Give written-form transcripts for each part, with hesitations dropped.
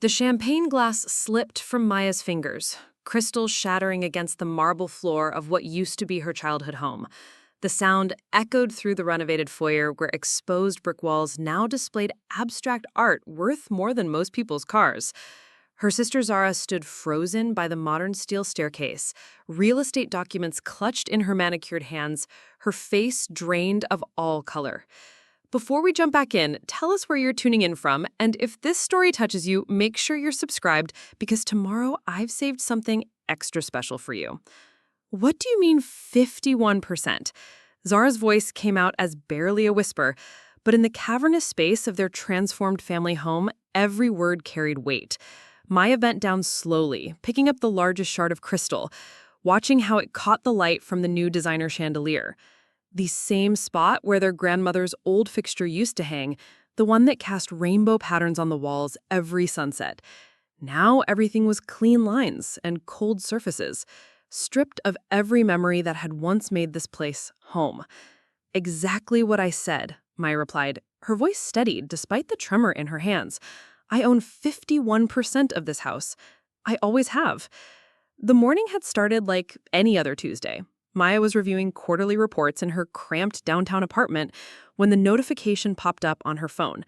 The champagne glass slipped from Maya's fingers, crystals shattering against the marble floor of what used to be her childhood home. The sound echoed through the renovated foyer where exposed brick walls now displayed abstract art worth more than most people's cars. Her sister Zara stood frozen by the modern steel staircase, real estate documents clutched in her manicured hands, her face drained of all color. Before we jump back in, tell us where you're tuning in from, and if this story touches you, make sure you're subscribed because tomorrow I've saved something extra special for you. What do you mean 51%? Zara's voice came out as barely a whisper, but in the cavernous space of their transformed family home, every word carried weight. Maya bent down slowly, picking up the largest shard of crystal, watching how it caught the light from the new designer chandelier. The same spot where their grandmother's old fixture used to hang, the one that cast rainbow patterns on the walls every sunset. Now everything was clean lines and cold surfaces, stripped of every memory that had once made this place home. Exactly what I said, Maya replied, her voice steadied despite the tremor in her hands. I own 51% of this house. I always have. The morning had started like any other Tuesday. Maya was reviewing quarterly reports in her cramped downtown apartment when the notification popped up on her phone.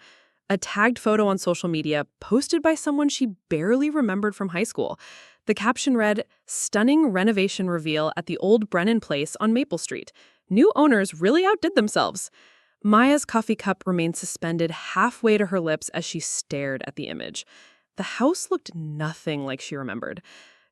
A tagged photo on social media posted by someone she barely remembered from high school. The caption read, "Stunning renovation reveal at the old Brennan Place on Maple Street. New owners really outdid themselves." Maya's coffee cup remained suspended halfway to her lips as she stared at the image. The house looked nothing like she remembered.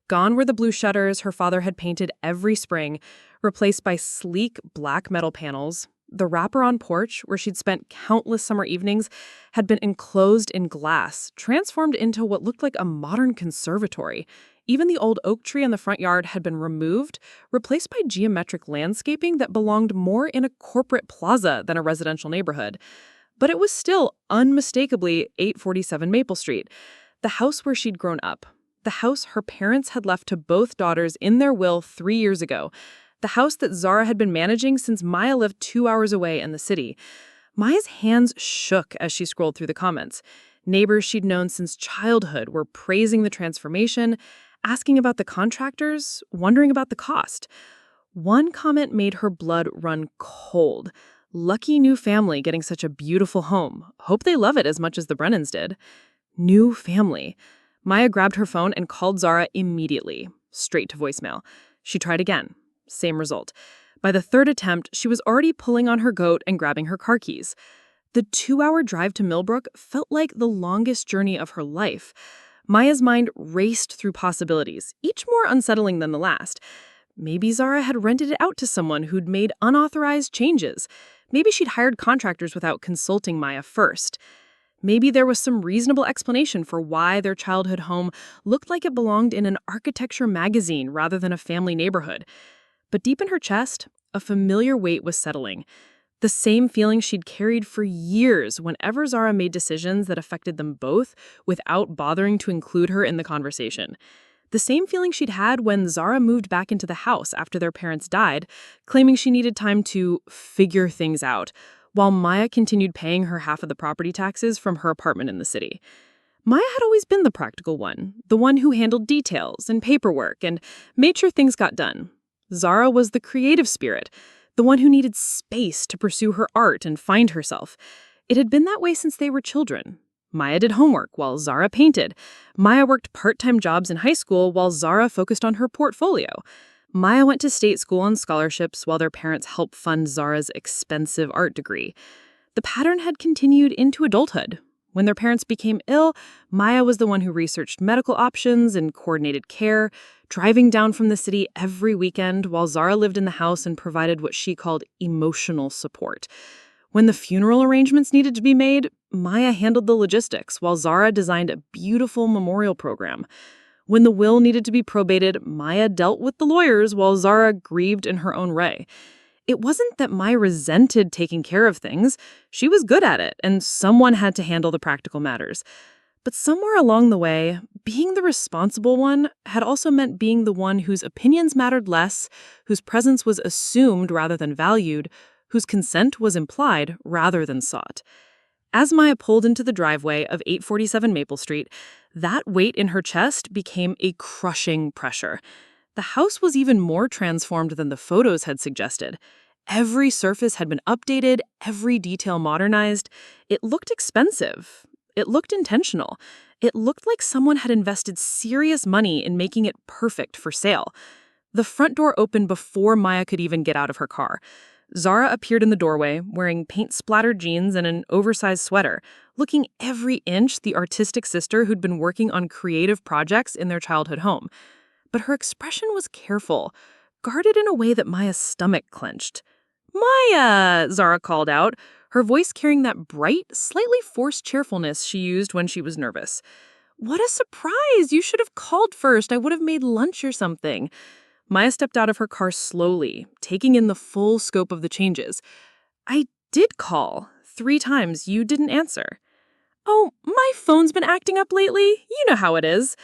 Gone were the blue shutters her father had painted every spring, replaced by sleek black metal panels. The wraparound porch, where she'd spent countless summer evenings, had been enclosed in glass, transformed into what looked like a modern conservatory. Even the old oak tree in the front yard had been removed, replaced by geometric landscaping that belonged more in a corporate plaza than a residential neighborhood. But it was still unmistakably 847 Maple Street, the house where she'd grown up. The house her parents had left to both daughters in their will 3 years ago. The house that Zara had been managing since Maya lived 2 hours away in the city. Maya's hands shook as she scrolled through the comments. Neighbors she'd known since childhood were praising the transformation, asking about the contractors, wondering about the cost. One comment made her blood run cold. "Lucky new family getting such a beautiful home. Hope they love it as much as the Brennans did." New family. Maya grabbed her phone and called Zara immediately, straight to voicemail. She tried again. Same result. By the third attempt, she was already pulling on her goat and grabbing her car keys. The 2-hour drive to Millbrook felt like the longest journey of her life. Maya's mind raced through possibilities, each more unsettling than the last. Maybe Zara had rented it out to someone who'd made unauthorized changes. Maybe she'd hired contractors without consulting Maya first. Maybe there was some reasonable explanation for why their childhood home looked like it belonged in an architecture magazine rather than a family neighborhood. But deep in her chest, a familiar weight was settling. The same feeling she'd carried for years whenever Zara made decisions that affected them both without bothering to include her in the conversation. The same feeling she'd had when Zara moved back into the house after their parents died, claiming she needed time to figure things out, while Maya continued paying her half of the property taxes from her apartment in the city. Maya had always been the practical one, the one who handled details and paperwork and made sure things got done. Zara was the creative spirit, the one who needed space to pursue her art and find herself. It had been that way since they were children. Maya did homework while Zara painted. Maya worked part-time jobs in high school while Zara focused on her portfolio. Maya went to state school on scholarships while their parents helped fund Zara's expensive art degree. The pattern had continued into adulthood. When their parents became ill, Maya was the one who researched medical options and coordinated care, driving down from the city every weekend while Zara lived in the house and provided what she called emotional support. When the funeral arrangements needed to be made, Maya handled the logistics while Zara designed a beautiful memorial program. When the will needed to be probated, Maya dealt with the lawyers while Zara grieved in her own way. It wasn't that Maya resented taking care of things. She was good at it, and someone had to handle the practical matters. But somewhere along the way, being the responsible one had also meant being the one whose opinions mattered less, whose presence was assumed rather than valued, whose consent was implied rather than sought. As Maya pulled into the driveway of 847 Maple Street, that weight in her chest became a crushing pressure. The house was even more transformed than the photos had suggested. Every surface had been updated, every detail modernized. It looked expensive. It looked intentional. It looked like someone had invested serious money in making it perfect for sale. The front door opened before Maya could even get out of her car. Zara appeared in the doorway, wearing paint-splattered jeans and an oversized sweater, looking every inch the artistic sister who'd been working on creative projects in their childhood home. But her expression was careful, guarded in a way that Maya's stomach clenched. "Maya!" Zara called out, her voice carrying that bright, slightly forced cheerfulness she used when she was nervous. "What a surprise! You should have called first. I would have made lunch or something." Maya stepped out of her car slowly, taking in the full scope of the changes. "I did call. 3 times. You didn't answer." "Oh, my phone's been acting up lately. You know how it is."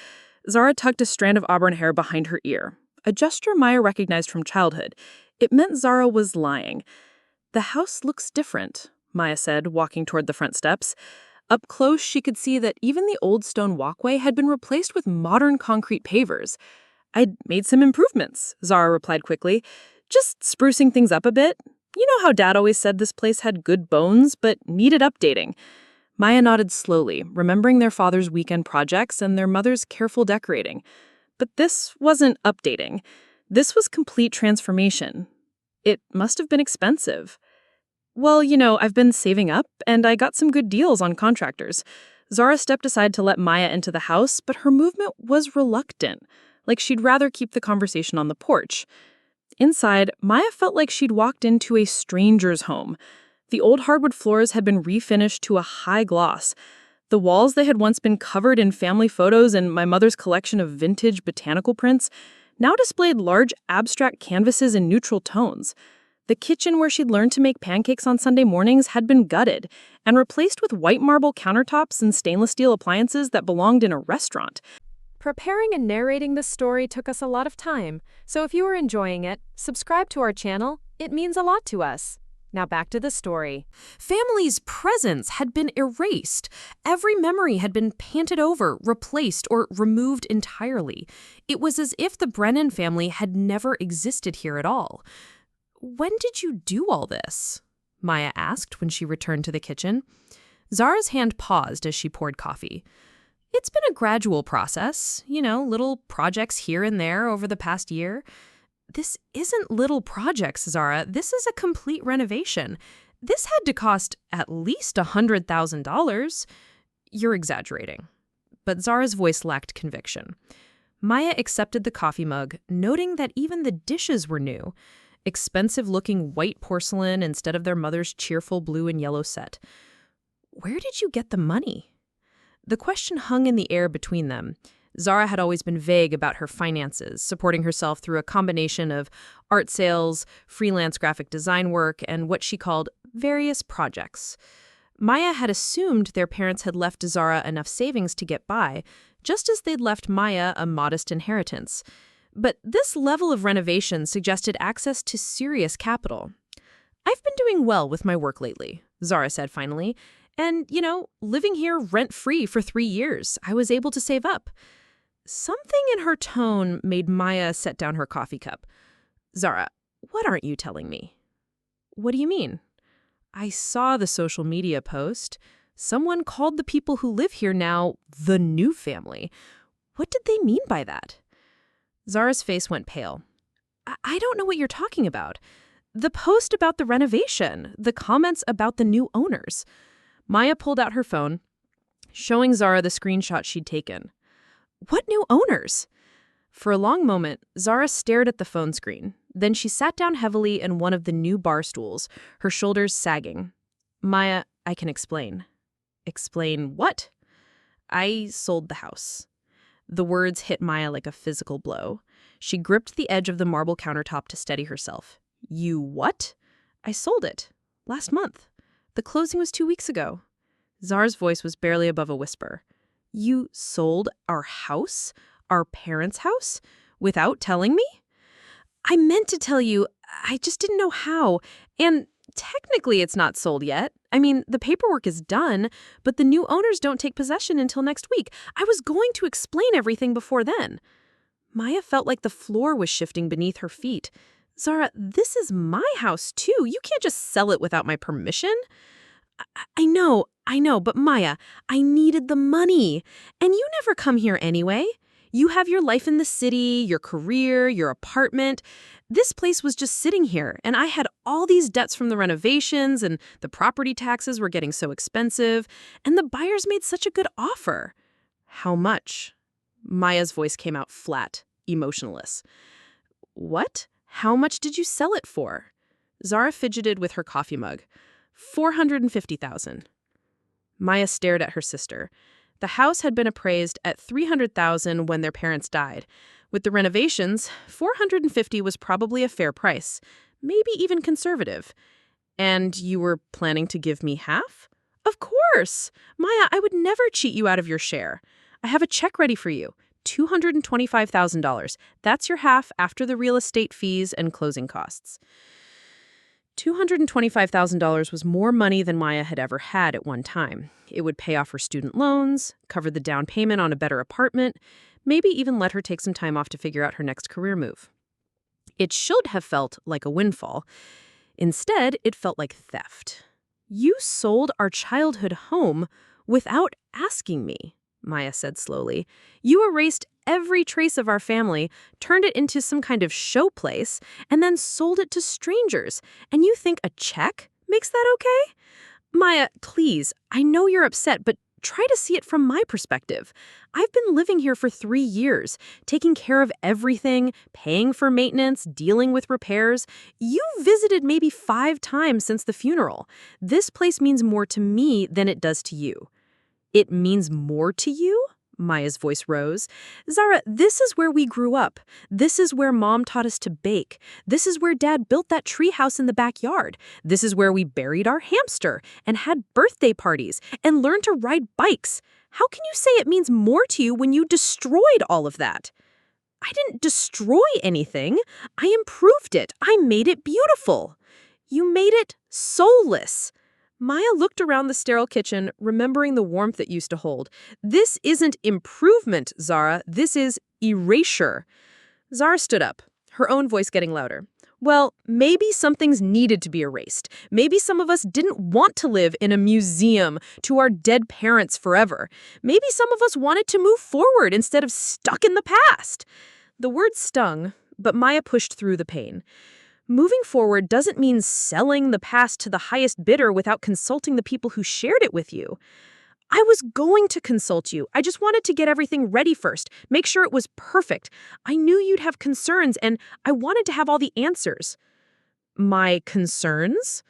Zara tucked a strand of auburn hair behind her ear, a gesture Maya recognized from childhood. It meant Zara was lying. "The house looks different," Maya said, walking toward the front steps. Up close, she could see that even the old stone walkway had been replaced with modern concrete pavers. "I'd made some improvements," Zara replied quickly. "Just sprucing things up a bit. You know how Dad always said this place had good bones, but needed updating." Maya nodded slowly, remembering their father's weekend projects and their mother's careful decorating. But this wasn't updating. This was complete transformation. It must have been expensive. "Well, I've been saving up, and I got some good deals on contractors." Zara stepped aside to let Maya into the house, but her movement was reluctant, like she'd rather keep the conversation on the porch. Inside, Maya felt like she'd walked into a stranger's home. The old hardwood floors had been refinished to a high gloss. The walls that had once been covered in family photos and my mother's collection of vintage botanical prints now displayed large abstract canvases in neutral tones. The kitchen where she'd learned to make pancakes on Sunday mornings had been gutted and replaced with white marble countertops and stainless steel appliances that belonged in a restaurant. Preparing and narrating this story took us a lot of time, so if you are enjoying it, subscribe to our channel. It means a lot to us. Now back to the story. Family's presence had been erased. Every memory had been painted over, replaced, or removed entirely. It was as if the Brennan family had never existed here at all. "When did you do all this?" Maya asked when she returned to the kitchen. Zara's hand paused as she poured coffee. "It's been a gradual process, little projects here and there over the past year." "This isn't little projects, Zara. This is a complete renovation. This had to cost at least $100,000. "You're exaggerating." But Zara's voice lacked conviction. Maya accepted the coffee mug, noting that even the dishes were new. Expensive-looking white porcelain instead of their mother's cheerful blue and yellow set. "Where did you get the money?" The question hung in the air between them. Zara had always been vague about her finances, supporting herself through a combination of art sales, freelance graphic design work, and what she called various projects. Maya had assumed their parents had left Zara enough savings to get by, just as they'd left Maya a modest inheritance. But this level of renovation suggested access to serious capital. "I've been doing well with my work lately," Zara said finally. "And, living here rent-free for 3 years, I was able to save up." Something in her tone made Maya set down her coffee cup. "Zara, what aren't you telling me?" "What do you mean?" "I saw the social media post. Someone called the people who live here now the new family. What did they mean by that?" Zara's face went pale. I don't know what you're talking about. The post about the renovation, the comments about the new owners." Maya pulled out her phone, showing Zara the screenshot she'd taken. "What new owners?" For a long moment, Zara stared at the phone screen. Then she sat down heavily in one of the new bar stools, her shoulders sagging. "Maya, I can explain." "Explain what?" "I sold the house." The words hit Maya like a physical blow. She gripped the edge of the marble countertop to steady herself. "You what?" "I sold it. Last month. The closing was 2 weeks ago." Zara's voice was barely above a whisper. "You sold our house? Our parents' house? Without telling me?" "I meant to tell you. I just didn't know how. And technically it's not sold yet. I mean, the paperwork is done, but the new owners don't take possession until next week. I was going to explain everything before then. Maya felt like the floor was shifting beneath her feet. Zara, this is my house, too. You can't just sell it without my permission. I know, but Maya, I needed the money. And you never come here anyway. You have your life in the city, your career, your apartment. This place was just sitting here, and I had all these debts from the renovations, and the property taxes were getting so expensive, and the buyers made such a good offer. How much? Maya's voice came out flat, emotionless. What? How much did you sell it for? Zara fidgeted with her coffee mug. $450,000. Maya stared at her sister. The house had been appraised at $300,000 when their parents died. With the renovations, $450,000 was probably a fair price, maybe even conservative. And you were planning to give me half? Of course! Maya, I would never cheat you out of your share. I have a check ready for you. $225,000. That's your half after the real estate fees and closing costs. $225,000 was more money than Maya had ever had at one time. It would pay off her student loans, cover the down payment on a better apartment, maybe even let her take some time off to figure out her next career move. It should have felt like a windfall. Instead, it felt like theft. You sold our childhood home without asking me, Maya said slowly. You erased every trace of our family, turned it into some kind of showplace, and then sold it to strangers. And you think a check makes that okay? Maya, please, I know you're upset, but try to see it from my perspective. I've been living here for 3 years, taking care of everything, paying for maintenance, dealing with repairs. You visited maybe 5 times since the funeral. This place means more to me than it does to you. It means more to you? Maya's voice rose. Zara, this is where we grew up. This is where Mom taught us to bake. This is where Dad built that treehouse in the backyard. This is where we buried our hamster and had birthday parties and learned to ride bikes. How can you say it means more to you when you destroyed all of that? I didn't destroy anything. I improved it. I made it beautiful. You made it soulless. Maya looked around the sterile kitchen, remembering the warmth it used to hold. This isn't improvement, Zara. This is erasure. Zara stood up, her own voice getting louder. Well, maybe some things needed to be erased. Maybe some of us didn't want to live in a museum to our dead parents forever. Maybe some of us wanted to move forward instead of stuck in the past. The word stung, but Maya pushed through the pain. Moving forward doesn't mean selling the past to the highest bidder without consulting the people who shared it with you. I was going to consult you. I just wanted to get everything ready first, make sure it was perfect. I knew you'd have concerns, and I wanted to have all the answers. My concerns?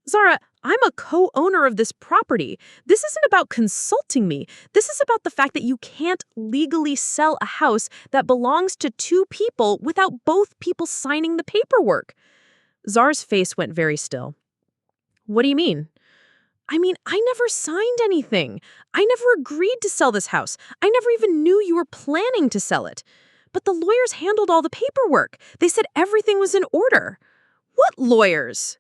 Zara, I'm a co-owner of this property. This isn't about consulting me. This is about the fact that you can't legally sell a house that belongs to 2 people without both people signing the paperwork. Zara's face went very still. What do you mean? I mean, I never signed anything. I never agreed to sell this house. I never even knew you were planning to sell it. But the lawyers handled all the paperwork. They said everything was in order. What lawyers?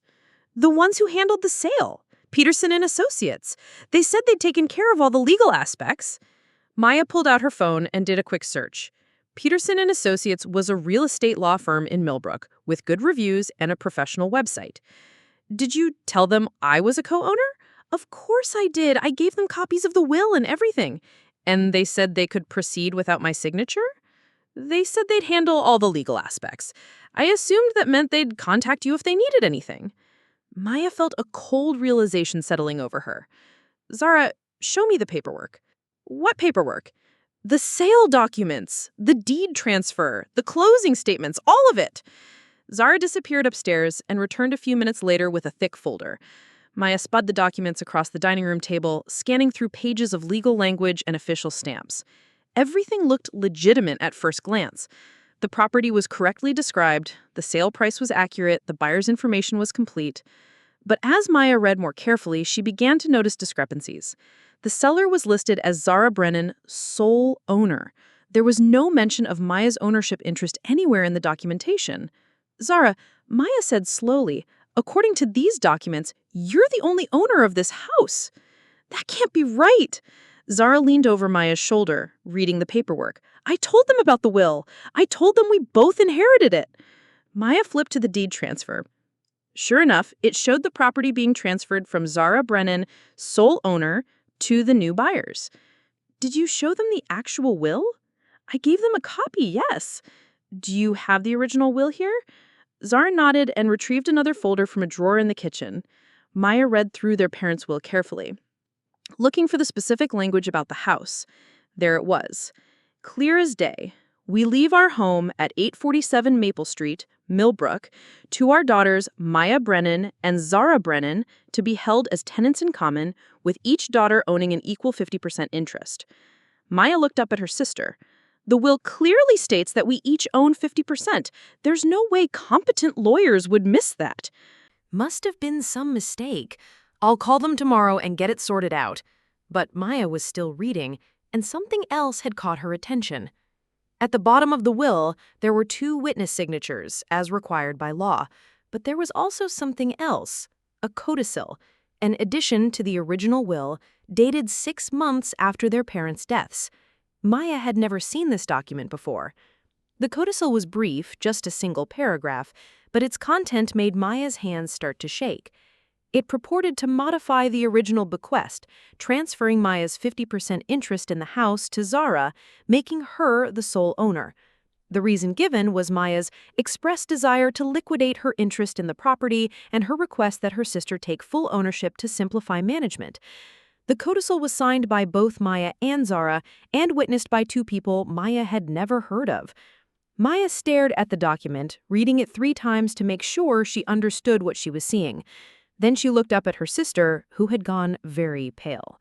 The ones who handled the sale, Peterson and Associates. They said they'd taken care of all the legal aspects. Maya pulled out her phone and did a quick search. Peterson and Associates was a real estate law firm in Millbrook with good reviews and a professional website. Did you tell them I was a co-owner? Of course I did. I gave them copies of the will and everything. And they said they could proceed without my signature? They said they'd handle all the legal aspects. I assumed that meant they'd contact you if they needed anything. Maya felt a cold realization settling over her. Zara, show me the paperwork. What paperwork? The sale documents, the deed transfer, the closing statements, all of it. Zara disappeared upstairs and returned a few minutes later with a thick folder. Maya spun the documents across the dining room table, scanning through pages of legal language and official stamps. Everything looked legitimate at first glance. The property was correctly described, the sale price was accurate, the buyer's information was complete. But as Maya read more carefully, she began to notice discrepancies. The seller was listed as Zara Brennan, sole owner. There was no mention of Maya's ownership interest anywhere in the documentation. Zara, Maya said slowly, According to these documents, you're the only owner of this house. That can't be right. Zara leaned over Maya's shoulder, reading the paperwork. I told them about the will. I told them we both inherited it. Maya flipped to the deed transfer. Sure enough, it showed the property being transferred from Zara Brennan, sole owner, to the new buyers. Did you show them the actual will? I gave them a copy, yes. Do you have the original will here? Zara nodded and retrieved another folder from a drawer in the kitchen. Maya read through their parents' will carefully, looking for the specific language about the house. There it was. Clear as day. We leave our home at 847 Maple Street, Millbrook, to our daughters Maya Brennan and Zara Brennan to be held as tenants in common, with each daughter owning an equal 50% interest. Maya looked up at her sister. The will clearly states that we each own 50%. There's no way competent lawyers would miss that. Must have been some mistake. I'll call them tomorrow and get it sorted out. But Maya was still reading, and something else had caught her attention. At the bottom of the will, there were 2 witness signatures, as required by law. But there was also something else, a codicil, an addition to the original will, dated 6 months after their parents' deaths. Maya had never seen this document before. The codicil was brief, just a single paragraph, but its content made Maya's hands start to shake. It purported to modify the original bequest, transferring Maya's 50% interest in the house to Zara, making her the sole owner. The reason given was Maya's expressed desire to liquidate her interest in the property and her request that her sister take full ownership to simplify management. The codicil was signed by both Maya and Zara and witnessed by 2 people Maya had never heard of. Maya stared at the document, reading it 3 times to make sure she understood what she was seeing. Then she looked up at her sister, who had gone very pale.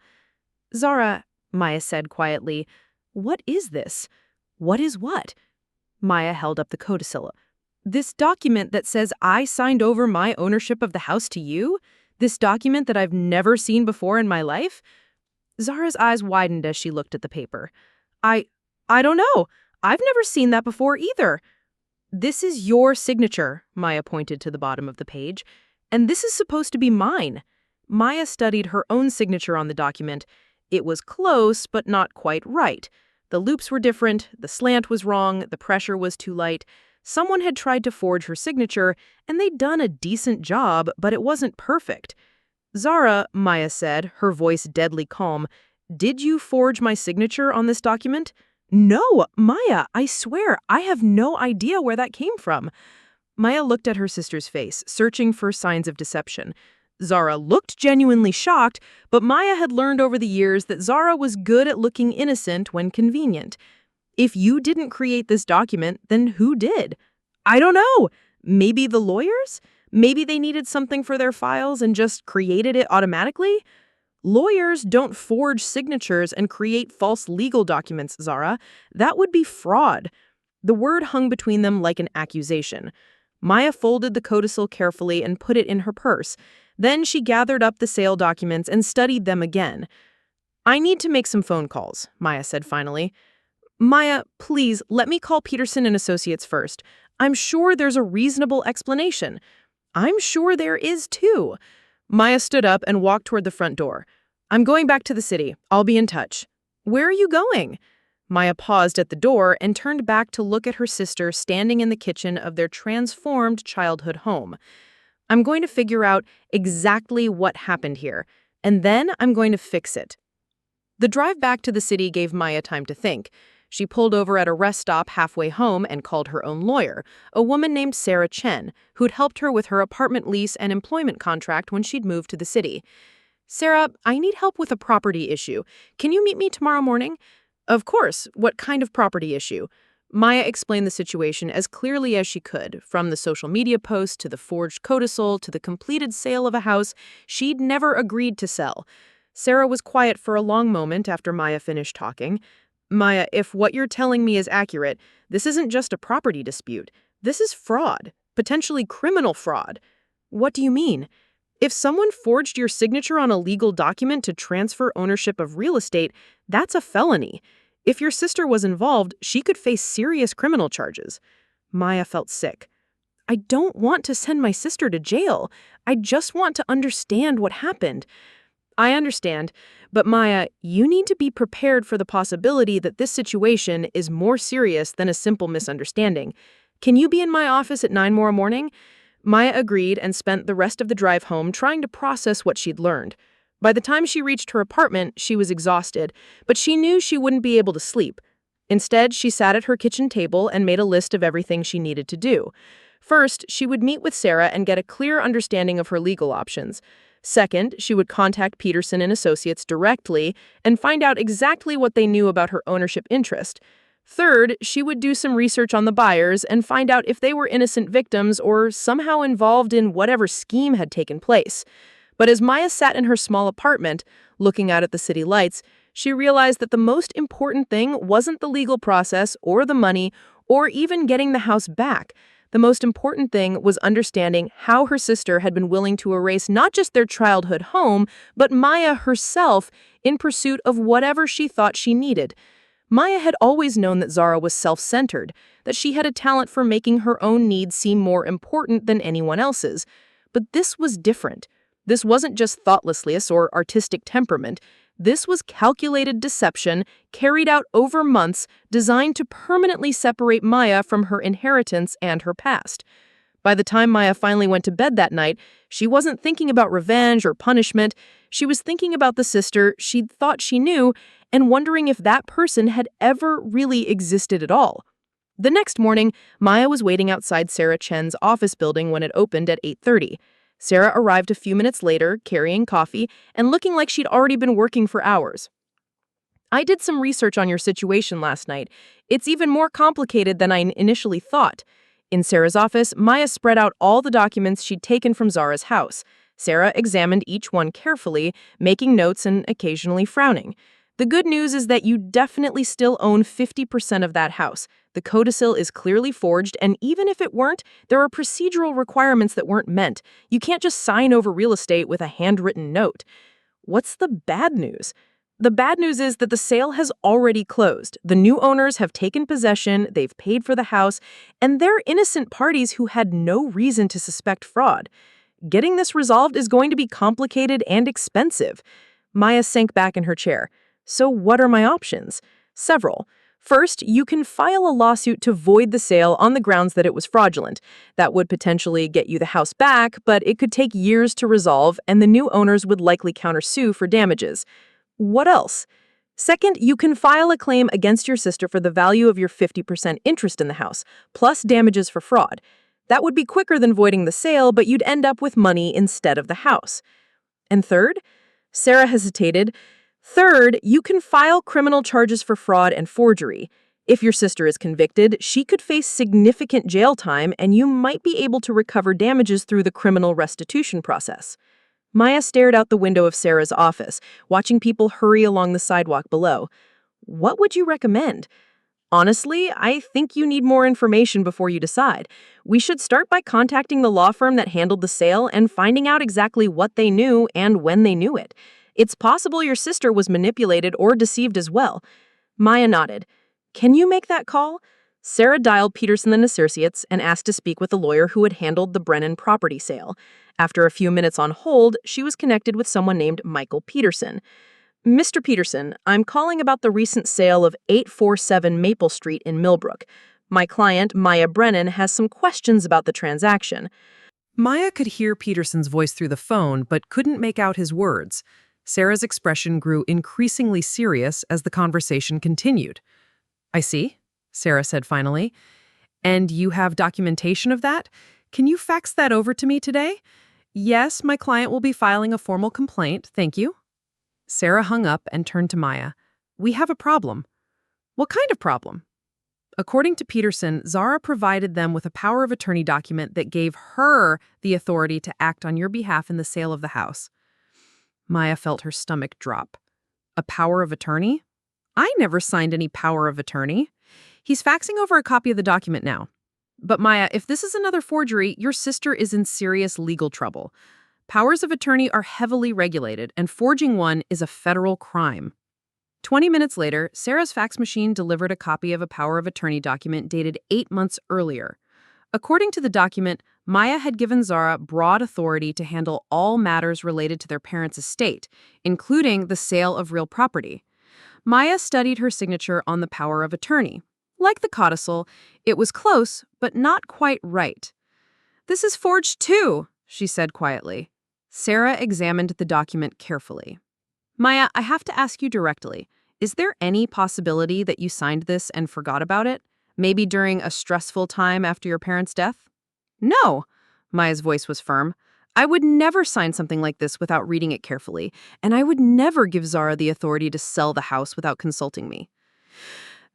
Zara, Maya said quietly, what is this? What is what? Maya held up the codicil. This document that says I signed over my ownership of the house to you? This document that I've never seen before in my life? Zara's eyes widened as she looked at the paper. I don't know. I've never seen that before either. This is your signature, Maya pointed to the bottom of the page. And this is supposed to be mine. Maya studied her own signature on the document. It was close, but not quite right. The loops were different, the slant was wrong, the pressure was too light. Someone had tried to forge her signature, and they'd done a decent job, but it wasn't perfect. Zara, Maya said, her voice deadly calm, did you forge my signature on this document? No, Maya, I swear, I have no idea where that came from. Maya looked at her sister's face, searching for signs of deception. Zara looked genuinely shocked, but Maya had learned over the years that Zara was good at looking innocent when convenient. If you didn't create this document, then who did? I don't know. Maybe the lawyers? Maybe they needed something for their files and just created it automatically? Lawyers don't forge signatures and create false legal documents, Zara. That would be fraud. The word hung between them like an accusation. Maya folded the codicil carefully and put it in her purse. Then she gathered up the sale documents and studied them again. I need to make some phone calls, Maya said finally. Maya, please, let me call Peterson and Associates first. I'm sure there's a reasonable explanation. I'm sure there is, too. Maya stood up and walked toward the front door. I'm going back to the city. I'll be in touch. Where are you going? Maya paused at the door and turned back to look at her sister standing in the kitchen of their transformed childhood home. I'm going to figure out exactly what happened here, and then I'm going to fix it. The drive back to the city gave Maya time to think. She pulled over at a rest stop halfway home and called her own lawyer, a woman named Sarah Chen, who'd helped her with her apartment lease and employment contract when she'd moved to the city. Sarah, I need help with a property issue. Can you meet me tomorrow morning? Of course. What kind of property issue? Maya explained the situation as clearly as she could, from the social media post to the forged codicil to the completed sale of a house she'd never agreed to sell. Sarah was quiet for a long moment after Maya finished talking. Maya, if what you're telling me is accurate, this isn't just a property dispute. This is fraud, potentially criminal fraud. What do you mean? If someone forged your signature on a legal document to transfer ownership of real estate, that's a felony. If your sister was involved, she could face serious criminal charges. Maya felt sick. I don't want to send my sister to jail. I just want to understand what happened. I understand, but Maya, you need to be prepared for the possibility that this situation is more serious than a simple misunderstanding. Can you be in my office at 9 more morning? Maya agreed and spent the rest of the drive home trying to process what she'd learned. By the time she reached her apartment, she was exhausted, but she knew she wouldn't be able to sleep. Instead, she sat at her kitchen table and made a list of everything she needed to do. First, she would meet with Sarah and get a clear understanding of her legal options. Second, she would contact Peterson and Associates directly and find out exactly what they knew about her ownership interest. Third, she would do some research on the buyers and find out if they were innocent victims or somehow involved in whatever scheme had taken place. But as Maya sat in her small apartment, looking out at the city lights, she realized that the most important thing wasn't the legal process or the money or even getting the house back. The most important thing was understanding how her sister had been willing to erase not just their childhood home, but Maya herself in pursuit of whatever she thought she needed. Maya had always known that Zara was self-centered, that she had a talent for making her own needs seem more important than anyone else's. But this was different. This wasn't just thoughtlessness or artistic temperament. This was calculated deception carried out over months designed to permanently separate Maya from her inheritance and her past. By the time Maya finally went to bed that night, she wasn't thinking about revenge or punishment. She was thinking about the sister she'd thought she knew and wondering if that person had ever really existed at all. The next morning, Maya was waiting outside Sarah Chen's office building when it opened at 8:30. Sarah arrived a few minutes later, carrying coffee and looking like she'd already been working for hours. I did some research on your situation last night. It's even more complicated than I initially thought. In Sarah's office, Maya spread out all the documents she'd taken from Zara's house. Sarah examined each one carefully, making notes and occasionally frowning. The good news is that you definitely still own 50% of that house. The codicil is clearly forged, and even if it weren't, there are procedural requirements that weren't meant. You can't just sign over real estate with a handwritten note. What's the bad news? The bad news is that the sale has already closed. The new owners have taken possession, they've paid for the house, and they're innocent parties who had no reason to suspect fraud. Getting this resolved is going to be complicated and expensive. Maya sank back in her chair. So what are my options? Several. First, you can file a lawsuit to void the sale on the grounds that it was fraudulent. That would potentially get you the house back, but it could take years to resolve, and the new owners would likely countersue for damages. What else? Second, you can file a claim against your sister for the value of your 50% interest in the house, plus damages for fraud. That would be quicker than voiding the sale, but you'd end up with money instead of the house. And third, Sarah hesitated. Third, you can file criminal charges for fraud and forgery. If your sister is convicted, she could face significant jail time, and you might be able to recover damages through the criminal restitution process. Maya stared out the window of Sarah's office, watching people hurry along the sidewalk below. What would you recommend? Honestly, I think you need more information before you decide. We should start by contacting the law firm that handled the sale and finding out exactly what they knew and when they knew it. It's possible your sister was manipulated or deceived as well. Maya nodded. Can you make that call? Sarah dialed Peterson and Associates and asked to speak with the lawyer who had handled the Brennan property sale. After a few minutes on hold, she was connected with someone named Michael Peterson. Mr. Peterson, I'm calling about the recent sale of 847 Maple Street in Millbrook. My client, Maya Brennan, has some questions about the transaction. Maya could hear Peterson's voice through the phone, but couldn't make out his words. Sarah's expression grew increasingly serious as the conversation continued. I see, Sarah said finally. And you have documentation of that? Can you fax that over to me today? Yes, my client will be filing a formal complaint, thank you. Sarah hung up and turned to Maya. We have a problem. What kind of problem? According to Peterson, Zara provided them with a power of attorney document that gave her the authority to act on your behalf in the sale of the house. Maya felt her stomach drop. A power of attorney? I never signed any power of attorney. He's faxing over a copy of the document now. But Maya, if this is another forgery, your sister is in serious legal trouble. Powers of attorney are heavily regulated, and forging one is a federal crime. 20 minutes later, Sarah's fax machine delivered a copy of a power of attorney document dated 8 months earlier. According to the document, Maya had given Zara broad authority to handle all matters related to their parents' estate, including the sale of real property. Maya studied her signature on the power of attorney. Like the codicil, it was close, but not quite right. "This is forged too," she said quietly. Sarah examined the document carefully. "Maya, I have to ask you directly. Is there any possibility that you signed this and forgot about it? Maybe during a stressful time after your parents' death?" "No," Maya's voice was firm. "I would never sign something like this without reading it carefully, and I would never give Zara the authority to sell the house without consulting me."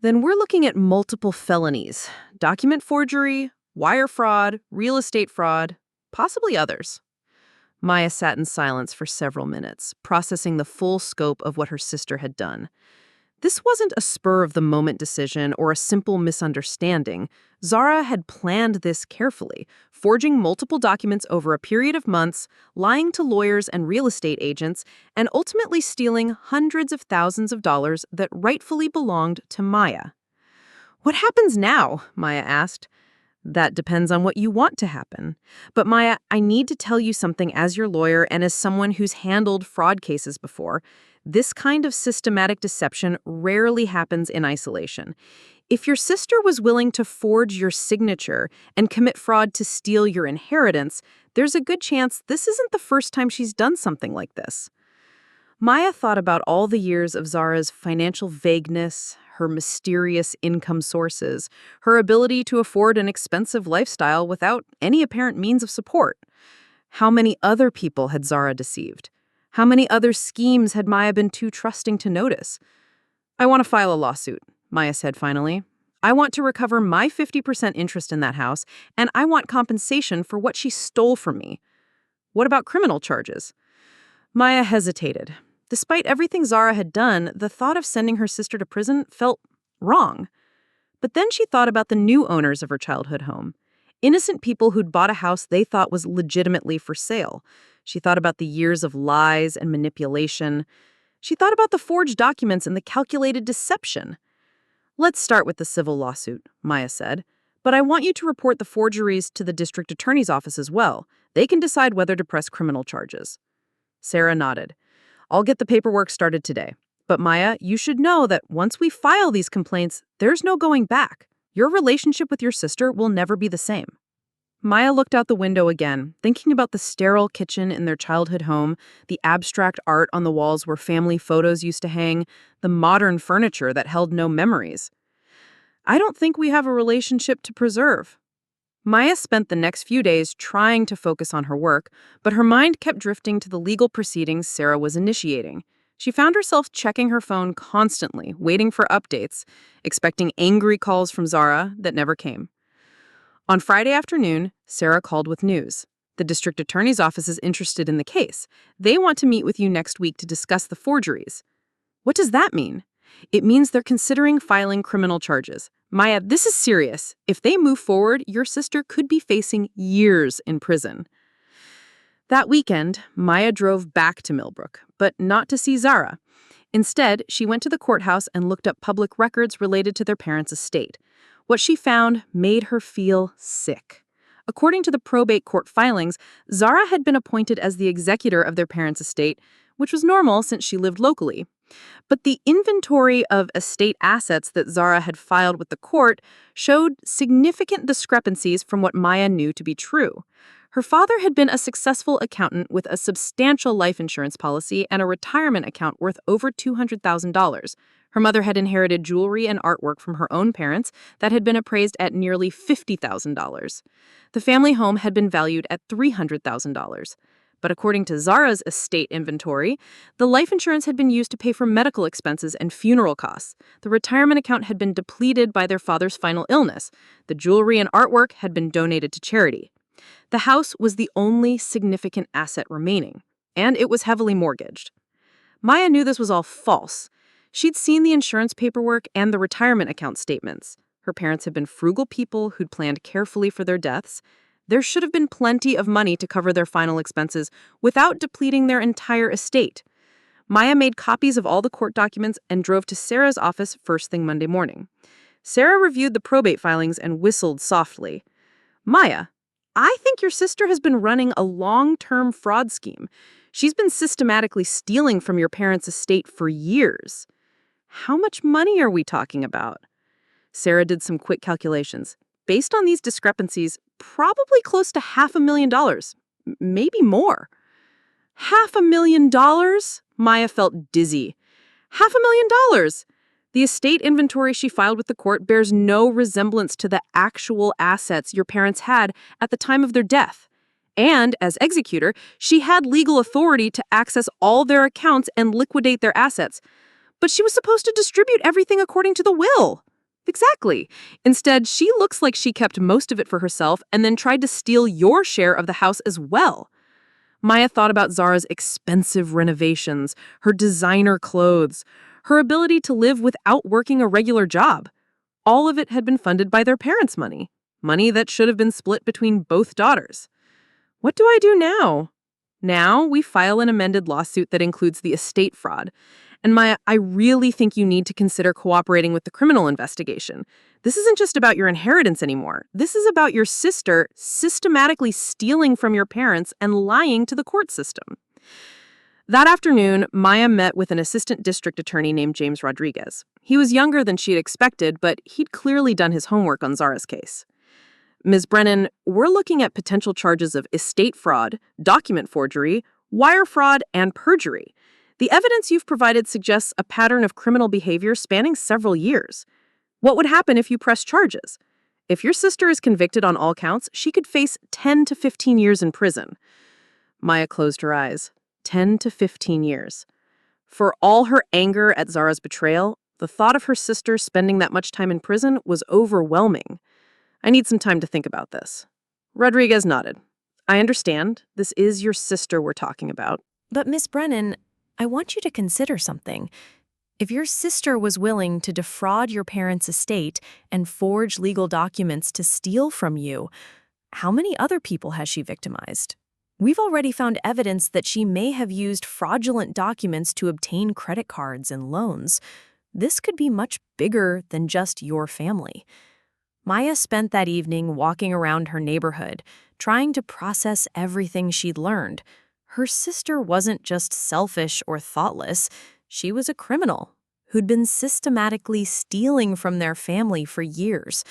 "Then we're looking at multiple felonies: document forgery, wire fraud, real estate fraud, possibly others." Maya sat in silence for several minutes, processing the full scope of what her sister had done. This wasn't a spur-of-the-moment decision or a simple misunderstanding. Zara had planned this carefully, forging multiple documents over a period of months, lying to lawyers and real estate agents, and ultimately stealing hundreds of thousands of dollars that rightfully belonged to Maya. "What happens now?" Maya asked. "That depends on what you want to happen. But Maya, I need to tell you something as your lawyer and as someone who's handled fraud cases before. This kind of systematic deception rarely happens in isolation. If your sister was willing to forge your signature and commit fraud to steal your inheritance, there's a good chance this isn't the first time she's done something like this." Maya thought about all the years of Zara's financial vagueness, her mysterious income sources, her ability to afford an expensive lifestyle without any apparent means of support. How many other people had Zara deceived? How many other schemes had Maya been too trusting to notice? "I want to file a lawsuit," Maya said finally. "I want to recover my 50% interest in that house, and I want compensation for what she stole from me." "What about criminal charges?" Maya hesitated. Despite everything Zara had done, the thought of sending her sister to prison felt wrong. But then she thought about the new owners of her childhood home. Innocent people who'd bought a house they thought was legitimately for sale. She thought about the years of lies and manipulation. She thought about the forged documents and the calculated deception. "Let's start with the civil lawsuit," Maya said. "But I want you to report the forgeries to the district attorney's office as well. They can decide whether to press criminal charges." Sarah nodded. "I'll get the paperwork started today. But Maya, you should know that once we file these complaints, there's no going back. Your relationship with your sister will never be the same." Maya looked out the window again, thinking about the sterile kitchen in their childhood home, the abstract art on the walls where family photos used to hang, the modern furniture that held no memories. "I don't think we have a relationship to preserve." Maya spent the next few days trying to focus on her work, but her mind kept drifting to the legal proceedings Sarah was initiating. She found herself checking her phone constantly, waiting for updates, expecting angry calls from Zara that never came. On Friday afternoon, Sarah called with news. "The district attorney's office is interested in the case. They want to meet with you next week to discuss the forgeries." "What does that mean?" "It means they're considering filing criminal charges. Maya, this is serious. If they move forward, your sister could be facing years in prison." That weekend, Maya drove back to Millbrook, but not to see Zara. Instead, she went to the courthouse and looked up public records related to their parents' estate. What she found made her feel sick. According to the probate court filings, Zara had been appointed as the executor of their parents' estate, which was normal since she lived locally. But the inventory of estate assets that Zara had filed with the court showed significant discrepancies from what Maya knew to be true. Her father had been a successful accountant with a substantial life insurance policy and a retirement account worth over $200,000. Her mother had inherited jewelry and artwork from her own parents that had been appraised at nearly $50,000. The family home had been valued at $300,000. But according to Zara's estate inventory, the life insurance had been used to pay for medical expenses and funeral costs. The retirement account had been depleted by their father's final illness. The jewelry and artwork had been donated to charity. The house was the only significant asset remaining, and it was heavily mortgaged. Maya knew this was all false. She'd seen the insurance paperwork and the retirement account statements. Her parents had been frugal people who'd planned carefully for their deaths. There should have been plenty of money to cover their final expenses without depleting their entire estate. Maya made copies of all the court documents and drove to Sarah's office first thing Monday morning. Sarah reviewed the probate filings and whistled softly. Maya, I think your sister has been running a long-term fraud scheme. She's been systematically stealing from your parents' estate for years. How much money are we talking about? Sarah did some quick calculations. Based on these discrepancies, probably close to $500,000, maybe more. $500,000? Maya felt dizzy. $500,000! The estate inventory she filed with the court bears no resemblance to the actual assets your parents had at the time of their death. And, as executor, she had legal authority to access all their accounts and liquidate their assets. But she was supposed to distribute everything according to the will. Exactly. Instead, she looks like she kept most of it for herself and then tried to steal your share of the house as well. Maya thought about Zara's expensive renovations, her designer clothes, her ability to live without working a regular job. All of it had been funded by their parents' money, money that should have been split between both daughters. What do I do now? Now we file an amended lawsuit that includes the estate fraud. And Maya, I really think you need to consider cooperating with the criminal investigation. This isn't just about your inheritance anymore. This is about your sister systematically stealing from your parents and lying to the court system. That afternoon, Maya met with an assistant district attorney named James Rodriguez. He was younger than she'd expected, but he'd clearly done his homework on Zara's case. Ms. Brennan, we're looking at potential charges of estate fraud, document forgery, wire fraud, and perjury. The evidence you've provided suggests a pattern of criminal behavior spanning several years. What would happen if you press charges? If your sister is convicted on all counts, she could face 10 to 15 years in prison. Maya closed her eyes. 10 to 15 years. For all her anger at Zara's betrayal, the thought of her sister spending that much time in prison was overwhelming. I need some time to think about this. Rodriguez nodded. I understand. This is your sister we're talking about. But Miss Brennan, I want you to consider something. If your sister was willing to defraud your parents' estate and forge legal documents to steal from you, how many other people has she victimized? We've already found evidence that she may have used fraudulent documents to obtain credit cards and loans. This could be much bigger than just your family. Maya spent that evening walking around her neighborhood, trying to process everything she'd learned. Her sister wasn't just selfish or thoughtless. She was a criminal who'd been systematically stealing from their family for years.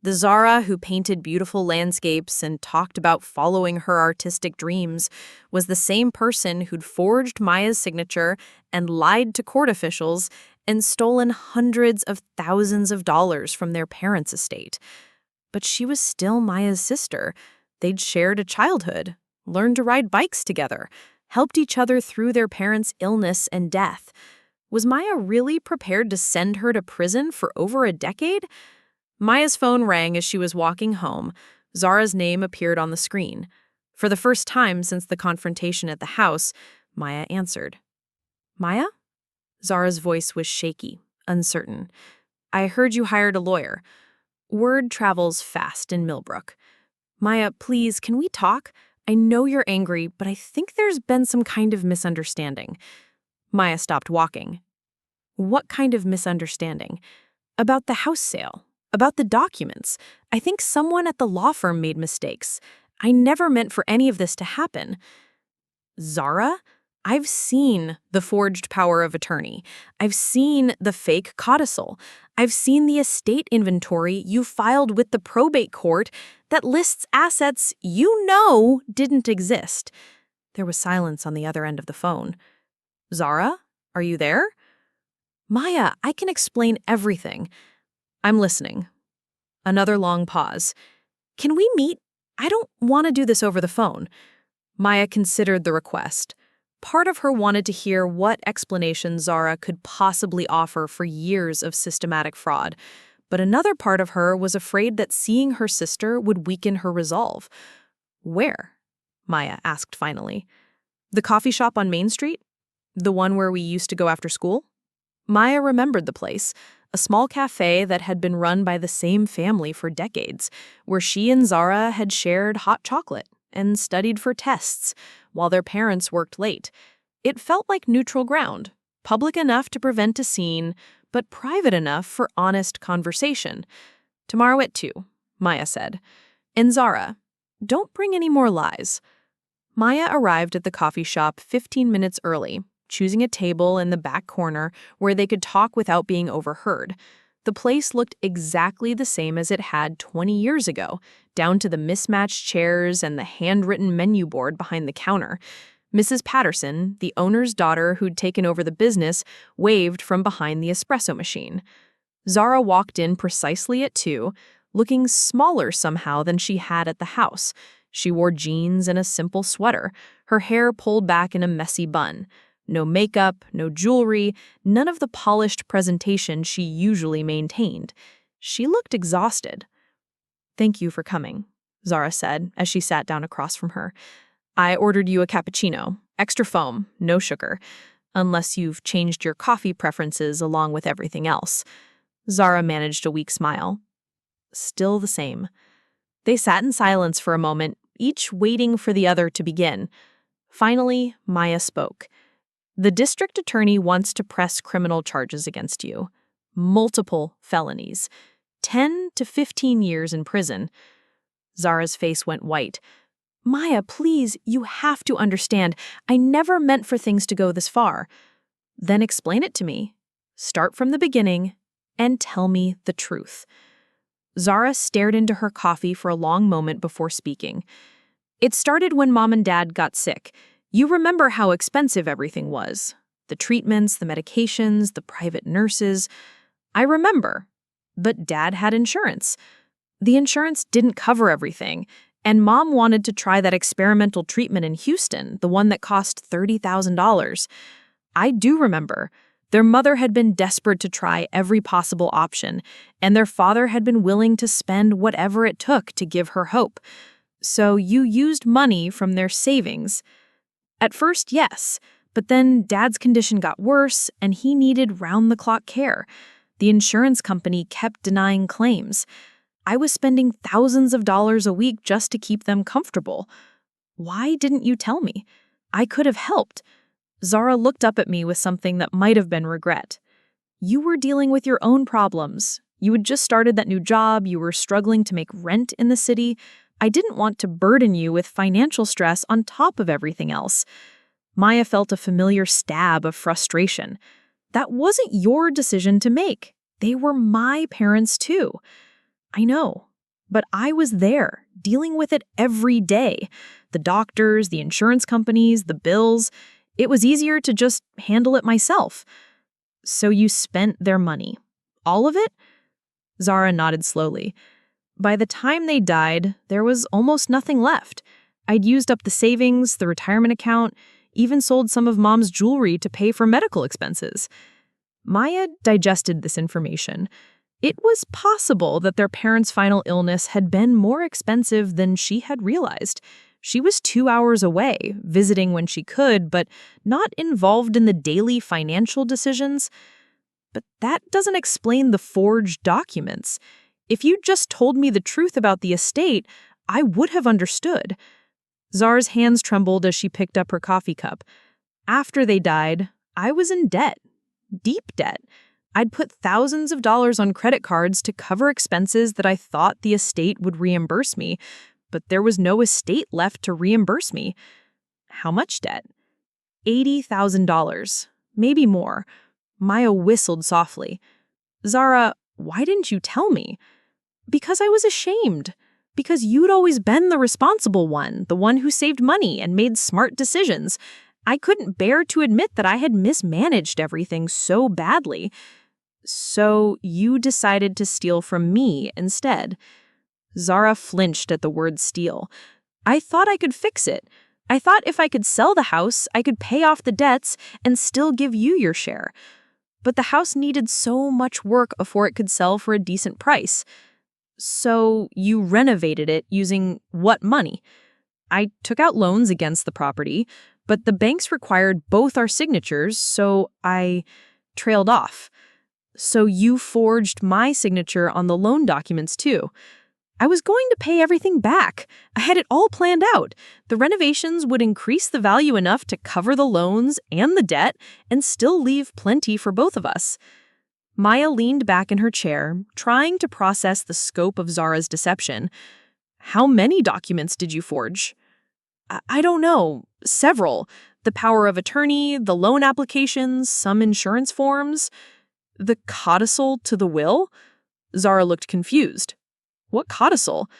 The Zara who painted beautiful landscapes and talked about following her artistic dreams was the same person who'd forged Maya's signature and lied to court officials and stolen hundreds of thousands of dollars from their parents' estate. But she was still Maya's sister. They'd shared a childhood, learned to ride bikes together, helped each other through their parents' illness and death. Was Maya really prepared to send her to prison for over a decade? Maya's phone rang as she was walking home. Zara's name appeared on the screen. For the first time since the confrontation at the house, Maya answered. Maya? Zara's voice was shaky, uncertain. I heard you hired a lawyer. Word travels fast in Millbrook. Maya, please, can we talk? I know you're angry, but I think there's been some kind of misunderstanding. Maya stopped walking. What kind of misunderstanding? About the house sale. About the documents. I think someone at the law firm made mistakes. I never meant for any of this to happen. Zara? I've seen the forged power of attorney. I've seen the fake codicil. I've seen the estate inventory you filed with the probate court that lists assets you know didn't exist. There was silence on the other end of the phone. Zara, are you there? Maya, I can explain everything. I'm listening. Another long pause. Can we meet? I don't want to do this over the phone. Maya considered the request. Part of her wanted to hear what explanation Zara could possibly offer for years of systematic fraud, but another part of her was afraid that seeing her sister would weaken her resolve. Where? Maya asked finally. The coffee shop on Main Street? The one where we used to go after school? Maya remembered the place, a small cafe that had been run by the same family for decades, where she and Zara had shared hot chocolate and studied for tests while their parents worked late. It felt like neutral ground, public enough to prevent a scene, but private enough for honest conversation. Tomorrow at 2, Maya said. And Zara, don't bring any more lies. Maya arrived at the coffee shop 15 minutes early, choosing a table in the back corner where they could talk without being overheard. The place looked exactly the same as it had 20 years ago, down to the mismatched chairs and the handwritten menu board behind the counter. Mrs. Patterson, the owner's daughter who'd taken over the business, waved from behind the espresso machine. Zara walked in precisely at 2, looking smaller somehow than she had at the house. She wore jeans and a simple sweater, her hair pulled back in a messy bun. No makeup, no jewelry, none of the polished presentation she usually maintained. She looked exhausted. "Thank you for coming," Zara said as she sat down across from her. "I ordered you a cappuccino, extra foam, no sugar, unless you've changed your coffee preferences along with everything else." Zara managed a weak smile. "Still the same." They sat in silence for a moment, each waiting for the other to begin. Finally, Maya spoke. "The district attorney wants to press criminal charges against you. Multiple felonies. 10 to 15 years in prison." Zara's face went white. "Maya, please, you have to understand. I never meant for things to go this far." "Then explain it to me. Start from the beginning and tell me the truth." Zara stared into her coffee for a long moment before speaking. "It started when Mom and Dad got sick. You remember how expensive everything was. The treatments, the medications, the private nurses. I remember. But Dad had insurance. The insurance didn't cover everything, and Mom wanted to try that experimental treatment in Houston, the one that cost $30,000. I do remember. Their mother had been desperate to try every possible option, and their father had been willing to spend whatever it took to give her hope. So you used money from their savings. At first, yes, but then Dad's condition got worse, and he needed round-the-clock care. The insurance company kept denying claims. I was spending thousands of dollars a week just to keep them comfortable. Why didn't you tell me? I could have helped." Zara looked up at me with something that might have been regret. "You were dealing with your own problems. You had just started that new job, you were struggling to make rent in the city. I didn't want to burden you with financial stress on top of everything else." Maya felt a familiar stab of frustration. "That wasn't your decision to make. They were my parents too." "I know, but I was there, dealing with it every day. The doctors, the insurance companies, the bills. It was easier to just handle it myself." "So you spent their money. All of it?" Zara nodded slowly. "By the time they died, there was almost nothing left. I'd used up the savings, the retirement account, even sold some of Mom's jewelry to pay for medical expenses." Maya digested this information. It was possible that their parents' final illness had been more expensive than she had realized. She was 2 hours away, visiting when she could, but not involved in the daily financial decisions. "But that doesn't explain the forged documents. If you just told me the truth about the estate, I would have understood." Zara's hands trembled as she picked up her coffee cup. "After they died, I was in debt. Deep debt. I'd put thousands of dollars on credit cards to cover expenses that I thought the estate would reimburse me, but there was no estate left to reimburse me." "How much debt?" $80,000. Maybe more." Maya whistled softly. "Zara, why didn't you tell me?" "Because I was ashamed. Because you'd always been the responsible one, the one who saved money and made smart decisions. I couldn't bear to admit that I had mismanaged everything so badly." "So you decided to steal from me instead." Zara flinched at the word steal. "I thought I could fix it. I thought if I could sell the house, I could pay off the debts and still give you your share. But the house needed so much work before it could sell for a decent price." "So you renovated it using what money?" "I took out loans against the property, but the banks required both our signatures, so I trailed off." "So you forged my signature on the loan documents too." "I was going to pay everything back. I had it all planned out. The renovations would increase the value enough to cover the loans and the debt and still leave plenty for both of us." Maya leaned back in her chair, trying to process the scope of Zara's deception. How many documents did you forge? I don't know. Several. The power of attorney, the loan applications, some insurance forms. The codicil to the will? Zara looked confused. What codicil?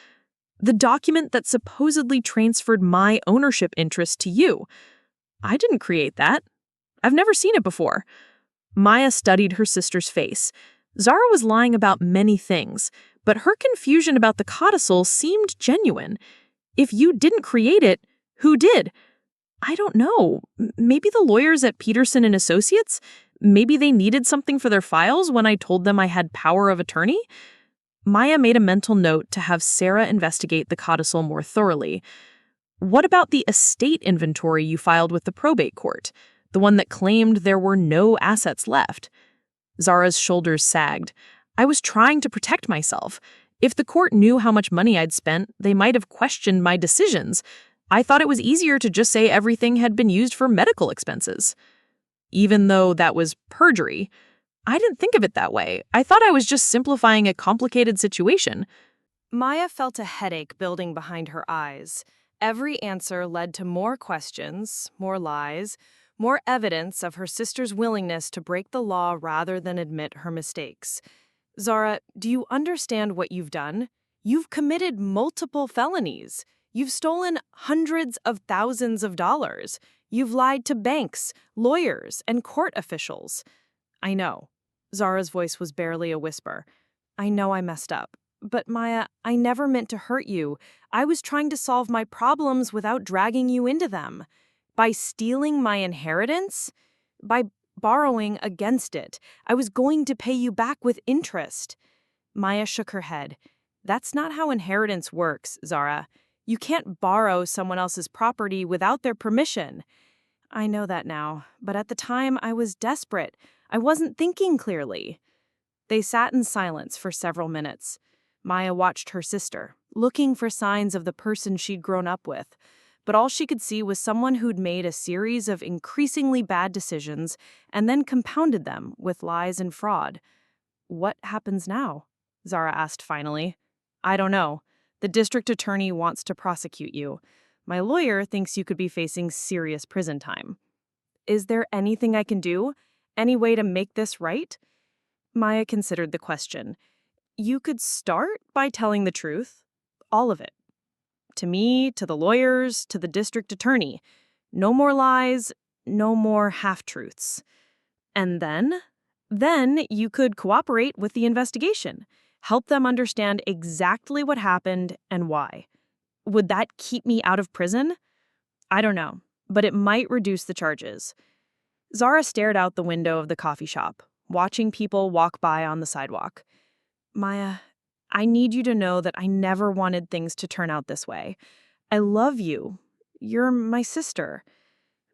The document that supposedly transferred my ownership interest to you. I didn't create that. I've never seen it before. Maya studied her sister's face. Zara was lying about many things, but her confusion about the codicil seemed genuine. If you didn't create it, who did? I don't know. Maybe the lawyers at Peterson and Associates? Maybe they needed something for their files when I told them I had power of attorney? Maya made a mental note to have Sarah investigate the codicil more thoroughly. What about the estate inventory you filed with the probate court? The one that claimed there were no assets left? Zara's shoulders sagged. I was trying to protect myself. If the court knew how much money I'd spent, they might have questioned my decisions. I thought it was easier to just say everything had been used for medical expenses. Even though that was perjury, I didn't think of it that way. I thought I was just simplifying a complicated situation. Maya felt a headache building behind her eyes. Every answer led to more questions, more lies, more evidence of her sister's willingness to break the law rather than admit her mistakes. Zara, do you understand what you've done? You've committed multiple felonies. You've stolen hundreds of thousands of dollars. You've lied to banks, lawyers, and court officials. I know. Zara's voice was barely a whisper. I know I messed up. But Maya, I never meant to hurt you. I was trying to solve my problems without dragging you into them. By stealing my inheritance? By borrowing against it. I was going to pay you back with interest. Maya shook her head. That's not how inheritance works, Zara. You can't borrow someone else's property without their permission. I know that now, but at the time I was desperate. I wasn't thinking clearly. They sat in silence for several minutes. Maya watched her sister, looking for signs of the person she'd grown up with. But all she could see was someone who'd made a series of increasingly bad decisions and then compounded them with lies and fraud. What happens now? Zara asked finally. I don't know. The district attorney wants to prosecute you. My lawyer thinks you could be facing serious prison time. Is there anything I can do? Any way to make this right? Maya considered the question. You could start by telling the truth. All of it. To me, to the lawyers, to the district attorney. No more lies, no more half-truths. And then you could cooperate with the investigation. Help them understand exactly what happened and why. Would that keep me out of prison? I don't know, but it might reduce the charges. Zara stared out the window of the coffee shop, watching people walk by on the sidewalk. Maya, I need you to know that I never wanted things to turn out this way. I love you. You're my sister.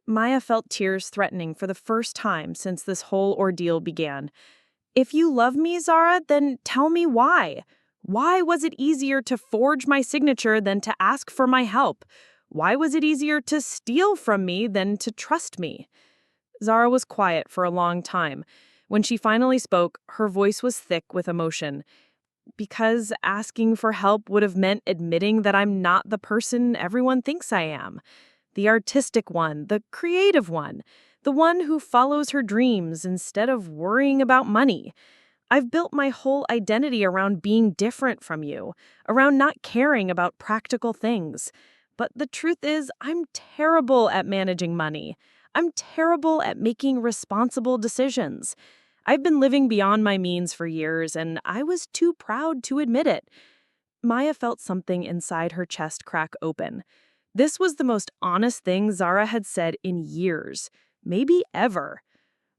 Maya felt tears threatening for the first time since this whole ordeal began. If you love me, Zara, then tell me why. Why was it easier to forge my signature than to ask for my help? Why was it easier to steal from me than to trust me? Zara was quiet for a long time. When she finally spoke, her voice was thick with emotion. Because asking for help would have meant admitting that I'm not the person everyone thinks I am. The artistic one, the creative one, the one who follows her dreams instead of worrying about money. I've built my whole identity around being different from you, around not caring about practical things. But the truth is, I'm terrible at managing money. I'm terrible at making responsible decisions. I've been living beyond my means for years, and I was too proud to admit it. Maya felt something inside her chest crack open. This was the most honest thing Zara had said in years, maybe ever.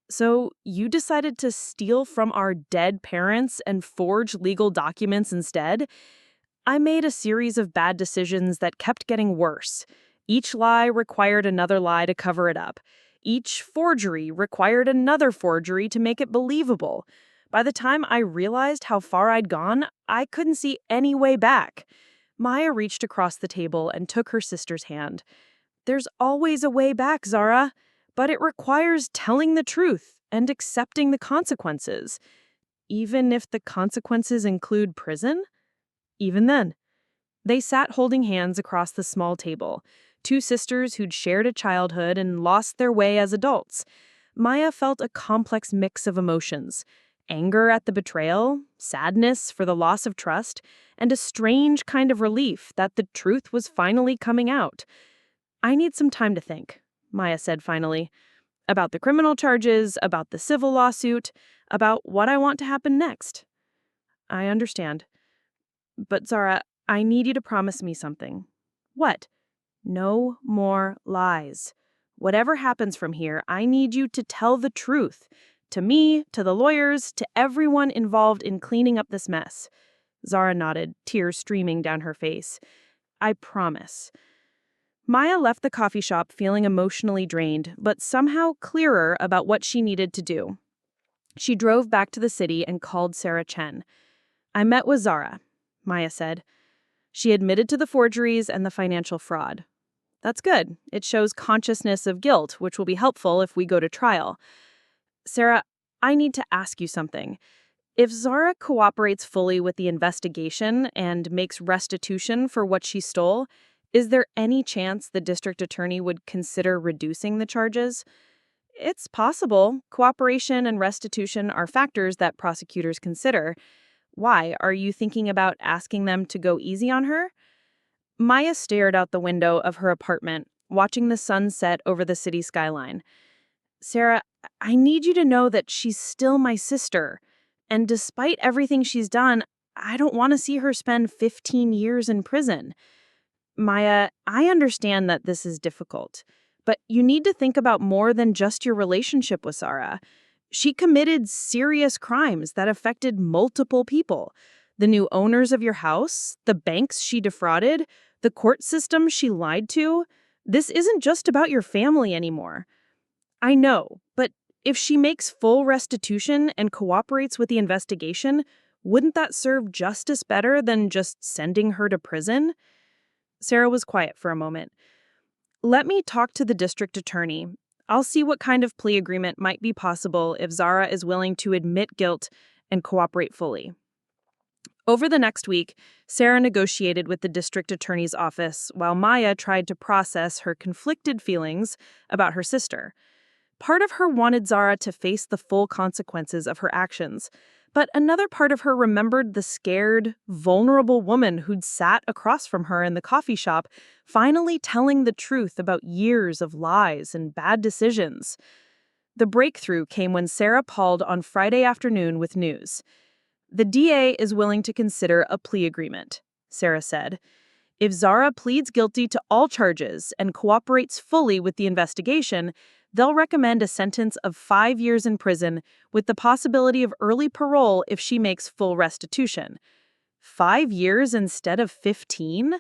So you decided to steal from our dead parents and forge legal documents instead? I made a series of bad decisions that kept getting worse. Each lie required another lie to cover it up. Each forgery required another forgery to make it believable. By the time I realized how far I'd gone, I couldn't see any way back. Maya reached across the table and took her sister's hand. There's always a way back, Zara, but it requires telling the truth and accepting the consequences. Even if the consequences include prison? Even then. They sat holding hands across the small table, two sisters who'd shared a childhood and lost their way as adults. Maya felt a complex mix of emotions: anger at the betrayal, sadness for the loss of trust, and a strange kind of relief that the truth was finally coming out. "I need some time to think," Maya said finally, "about the criminal charges, about the civil lawsuit, about what I want to happen next." "I understand. But Zara, I need you to promise me something." "What?" "No more lies. Whatever happens from here, I need you to tell the truth. To me, to the lawyers, to everyone involved in cleaning up this mess." Zara nodded, tears streaming down her face. "I promise." Maya left the coffee shop feeling emotionally drained, but somehow clearer about what she needed to do. She drove back to the city and called Sarah Chen. "I met with Zara," Maya said. "She admitted to the forgeries and the financial fraud." "That's good. It shows consciousness of guilt, which will be helpful if we go to trial." "Sarah, I need to ask you something. If Zara cooperates fully with the investigation and makes restitution for what she stole, is there any chance the district attorney would consider reducing the charges?" "It's possible. Cooperation and restitution are factors that prosecutors consider." "Why? Are you thinking about asking them to go easy on her?" Maya stared out the window of her apartment, watching the sun set over the city skyline. "Sarah, I need you to know that she's still my sister. And despite everything she's done, I don't want to see her spend 15 years in prison." "Maya, I understand that this is difficult, but you need to think about more than just your relationship with Zara. She committed serious crimes that affected multiple people. The new owners of your house, the banks she defrauded, the court system she lied to. This isn't just about your family anymore." "I know, but if she makes full restitution and cooperates with the investigation, wouldn't that serve justice better than just sending her to prison?" Sarah was quiet for a moment. "Let me talk to the district attorney. I'll see what kind of plea agreement might be possible if Zara is willing to admit guilt and cooperate fully." Over the next week, Sarah negotiated with the district attorney's office while Maya tried to process her conflicted feelings about her sister. Part of her wanted Zara to face the full consequences of her actions, but another part of her remembered the scared, vulnerable woman who'd sat across from her in the coffee shop, finally telling the truth about years of lies and bad decisions. The breakthrough came when Sarah called on Friday afternoon with news. "The DA is willing to consider a plea agreement," Sarah said. "If Zara pleads guilty to all charges and cooperates fully with the investigation, they'll recommend a sentence of 5 years in prison with the possibility of early parole if she makes full restitution." 5 years instead of 15?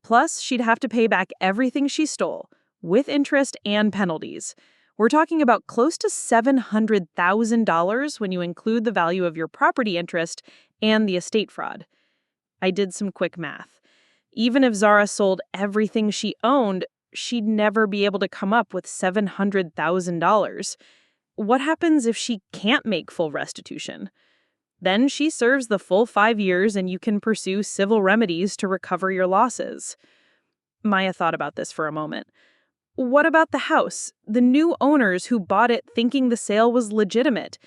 Plus, she'd have to pay back everything she stole, with interest and penalties. We're talking about close to $700,000 when you include the value of your property interest and the estate fraud. I did some quick math. Even if Zara sold everything she owned, she'd never be able to come up with $700,000. What happens if she can't make full restitution? Then she serves the full 5 years and you can pursue civil remedies to recover your losses. Maya thought about this for a moment. What about the house? The new owners who bought it thinking the sale was legitimate?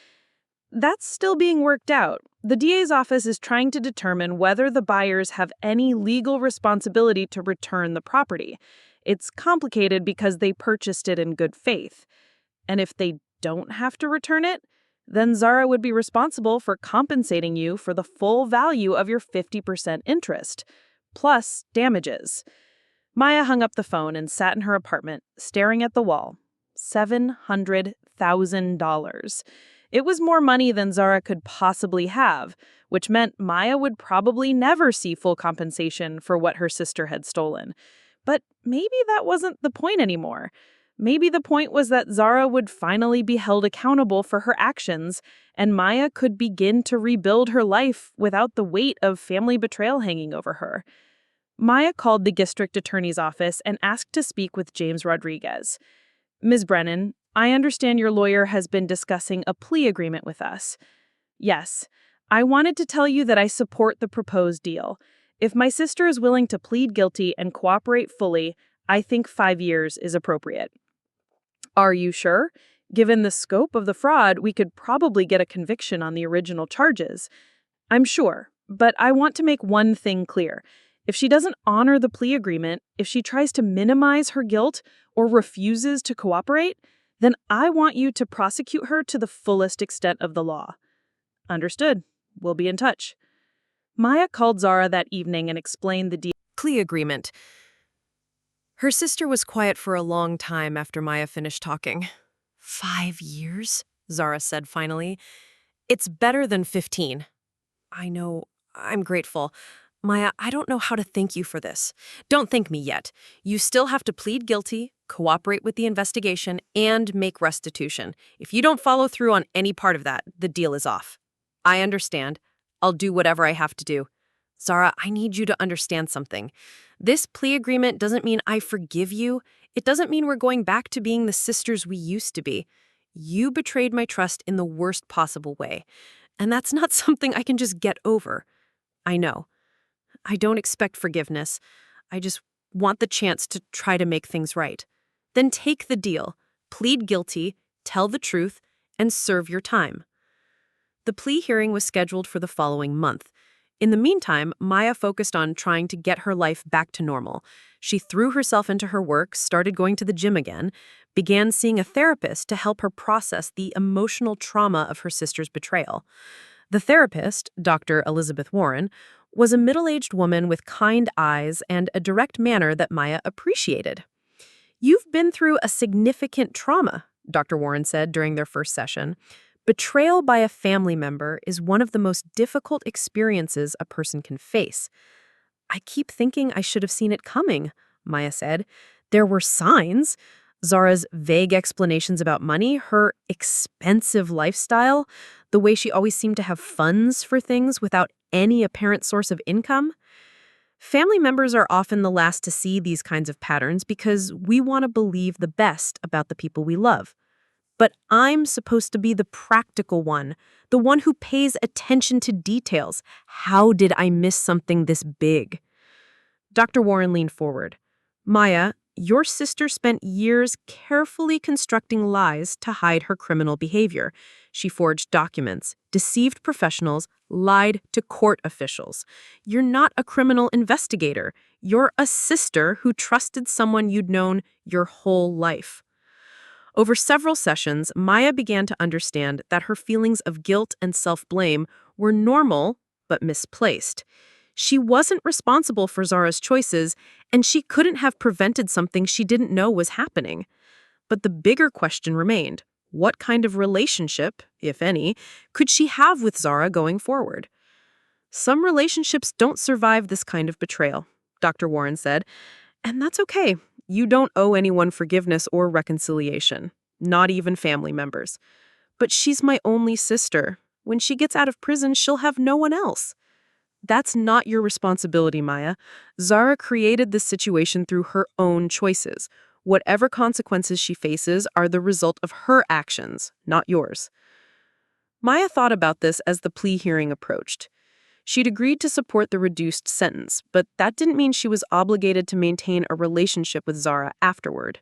That's still being worked out. The DA's office is trying to determine whether the buyers have any legal responsibility to return the property. It's complicated because they purchased it in good faith. And if they don't have to return it, then Zara would be responsible for compensating you for the full value of your 50% interest, plus damages. Maya hung up the phone and sat in her apartment, staring at the wall. $700,000. It was more money than Zara could possibly have, which meant Maya would probably never see full compensation for what her sister had stolen. But maybe that wasn't the point anymore. Maybe the point was that Zara would finally be held accountable for her actions, and Maya could begin to rebuild her life without the weight of family betrayal hanging over her. Maya called the district attorney's office and asked to speak with James Rodriguez. "Ms. Brennan, I understand your lawyer has been discussing a plea agreement with us." "Yes. I wanted to tell you that I support the proposed deal. If my sister is willing to plead guilty and cooperate fully, I think 5 years is appropriate. Are you sure? Given the scope of the fraud, we could probably get a conviction on the original charges. I'm sure, but I want to make one thing clear. If she doesn't honor the plea agreement, if she tries to minimize her guilt or refuses to cooperate, then I want you to prosecute her to the fullest extent of the law. Understood. We'll be in touch. Maya called Zara that evening and explained the deal. Plea agreement. Her sister was quiet for a long time after Maya finished talking. 5 years? Zara said finally. It's better than 15. I know. I'm grateful. Maya, I don't know how to thank you for this. Don't thank me yet. You still have to plead guilty, cooperate with the investigation, and make restitution. If you don't follow through on any part of that, the deal is off. I understand. I'll do whatever I have to do. Zara, I need you to understand something. This plea agreement doesn't mean I forgive you. It doesn't mean we're going back to being the sisters we used to be. You betrayed my trust in the worst possible way. And that's not something I can just get over. I know. I don't expect forgiveness. I just want the chance to try to make things right. Then take the deal, plead guilty, tell the truth, and serve your time. The plea hearing was scheduled for the following month. In the meantime, Maya focused on trying to get her life back to normal. She threw herself into her work, started going to the gym again, began seeing a therapist to help her process the emotional trauma of her sister's betrayal. The therapist, Dr. Elizabeth Warren, was a middle-aged woman with kind eyes and a direct manner that Maya appreciated. "You've been through a significant trauma," Dr. Warren said during their first session. "Betrayal by a family member is one of the most difficult experiences a person can face." "I keep thinking I should have seen it coming," Maya said. "There were signs. Zara's vague explanations about money, her expensive lifestyle, the way she always seemed to have funds for things without any apparent source of income. Family members are often the last to see these kinds of patterns because we want to believe the best about the people we love. But I'm supposed to be the practical one, the one who pays attention to details. How did I miss something this big?" Dr. Warren leaned forward. "Maya, your sister spent years carefully constructing lies to hide her criminal behavior. She forged documents, deceived professionals, lied to court officials. You're not a criminal investigator. You're a sister who trusted someone you'd known your whole life." Over several sessions, Maya began to understand that her feelings of guilt and self-blame were normal but misplaced. She wasn't responsible for Zara's choices, and she couldn't have prevented something she didn't know was happening. But the bigger question remained: what kind of relationship, if any, could she have with Zara going forward? "Some relationships don't survive this kind of betrayal," Dr. Warren said, "and that's okay. You don't owe anyone forgiveness or reconciliation, not even family members. But she's my only sister. When she gets out of prison, she'll have no one else." "That's not your responsibility, Maya. Zara created this situation through her own choices. Whatever consequences she faces are the result of her actions, not yours." Maya thought about this as the plea hearing approached. She'd agreed to support the reduced sentence, but that didn't mean she was obligated to maintain a relationship with Zara afterward.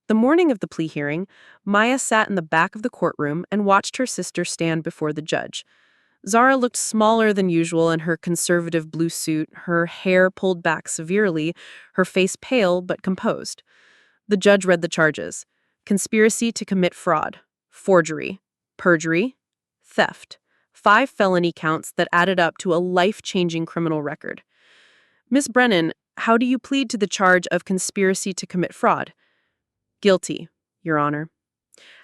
The morning of the plea hearing, Maya sat in the back of the courtroom and watched her sister stand before the judge. Zara looked smaller than usual in her conservative blue suit, her hair pulled back severely, her face pale but composed. The judge read the charges: conspiracy to commit fraud, forgery, perjury, theft. 5 felony counts that added up to a life-changing criminal record. "Miss Brennan, how do you plead to the charge of conspiracy to commit fraud?" "Guilty, Your Honor."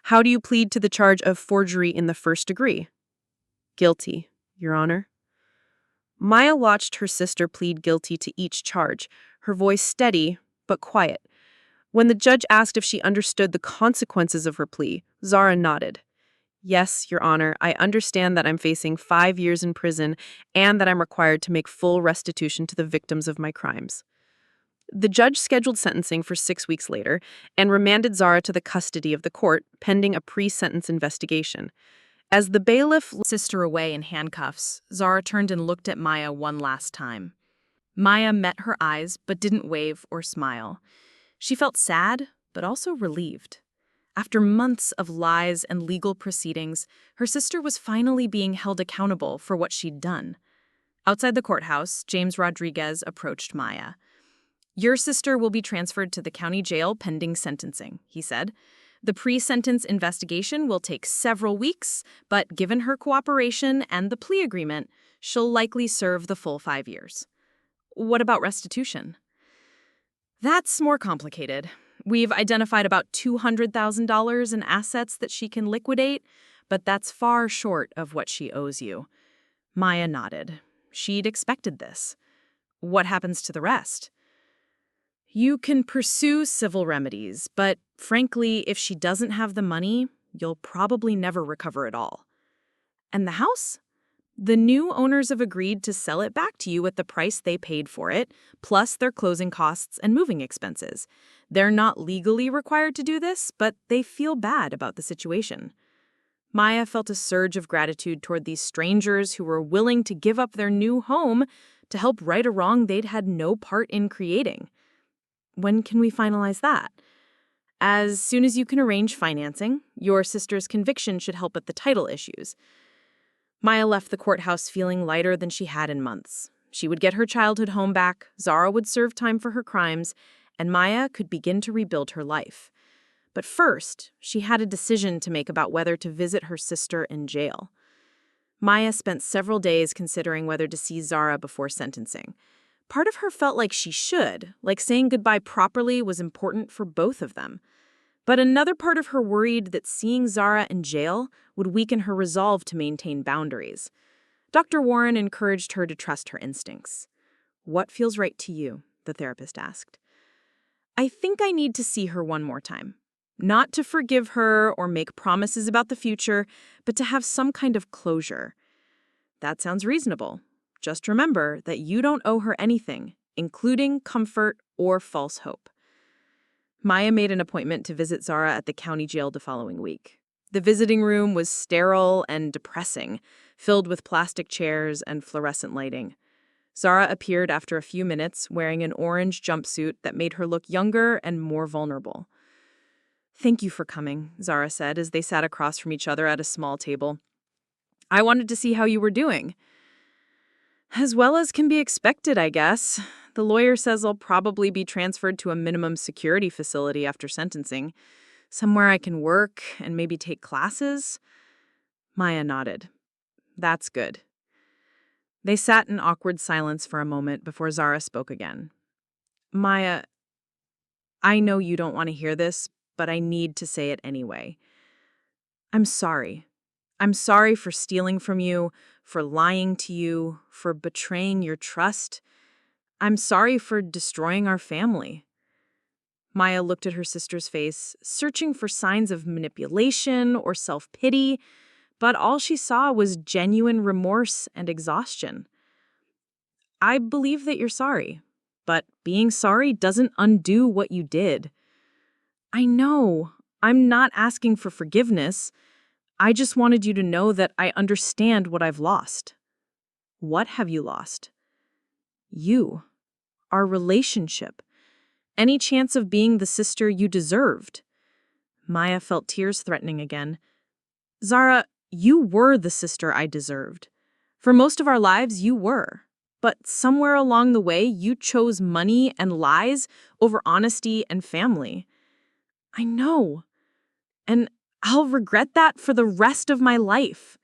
"How do you plead to the charge of forgery in the first degree?" "Guilty, Your Honor." Maya watched her sister plead guilty to each charge, her voice steady but quiet. When the judge asked if she understood the consequences of her plea, Zara nodded. "Yes, Your Honor, I understand that I'm facing 5 years in prison and that I'm required to make full restitution to the victims of my crimes." The judge scheduled sentencing for 6 weeks later and remanded Zara to the custody of the court, pending a pre-sentence investigation. As the bailiff led sister away in handcuffs, Zara turned and looked at Maya one last time. Maya met her eyes but didn't wave or smile. She felt sad, but also relieved. After months of lies and legal proceedings, her sister was finally being held accountable for what she'd done. Outside the courthouse, James Rodriguez approached Maya. "Your sister will be transferred to the county jail pending sentencing," he said. "The pre-sentence investigation will take several weeks, but given her cooperation and the plea agreement, she'll likely serve the full 5 years." "What about restitution?" "That's more complicated. We've identified about $200,000 in assets that she can liquidate, but that's far short of what she owes you." Maya nodded. She'd expected this. "What happens to the rest?" "You can pursue civil remedies, but frankly, if she doesn't have the money, you'll probably never recover it all." "And the house?" "The new owners have agreed to sell it back to you at the price they paid for it, plus their closing costs and moving expenses. They're not legally required to do this, but they feel bad about the situation." Maya felt a surge of gratitude toward these strangers who were willing to give up their new home to help right a wrong they'd had no part in creating. "When can we finalize that?" "As soon as you can arrange financing. Your sister's conviction should help with the title issues." Maya left the courthouse feeling lighter than she had in months. She would get her childhood home back, Zara would serve time for her crimes, and Maya could begin to rebuild her life. But first, she had a decision to make about whether to visit her sister in jail. Maya spent several days considering whether to see Zara before sentencing. Part of her felt like she should, like saying goodbye properly was important for both of them. But another part of her worried that seeing Zara in jail would weaken her resolve to maintain boundaries. Dr. Warren encouraged her to trust her instincts. "What feels right to you?" the therapist asked. "I think I need to see her one more time. Not to forgive her or make promises about the future, but to have some kind of closure." "That sounds reasonable. Just remember that you don't owe her anything, including comfort or false hope." Maya made an appointment to visit Zara at the county jail the following week. The visiting room was sterile and depressing, filled with plastic chairs and fluorescent lighting. Zara appeared after a few minutes wearing an orange jumpsuit that made her look younger and more vulnerable. "Thank you for coming," Zara said as they sat across from each other at a small table. "I wanted to see how you were doing." "As well as can be expected, I guess. The lawyer says I'll probably be transferred to a minimum security facility after sentencing. Somewhere I can work and maybe take classes." Maya nodded. "That's good." They sat in awkward silence for a moment before Zara spoke again. "Maya, I know you don't want to hear this, but I need to say it anyway. I'm sorry. I'm sorry for stealing from you, for lying to you, for betraying your trust. I'm sorry for destroying our family." Maya looked at her sister's face, searching for signs of manipulation or self-pity, but all she saw was genuine remorse and exhaustion. "I believe that you're sorry, but being sorry doesn't undo what you did." "I know. I'm not asking for forgiveness. I just wanted you to know that I understand what I've lost." "What have you lost?" "You. Our relationship. Any chance of being the sister you deserved." Maya felt tears threatening again. "Zara, you were the sister I deserved. For most of our lives, you were. But somewhere along the way, you chose money and lies over honesty and family." "I know. And I'll regret that for the rest of my life."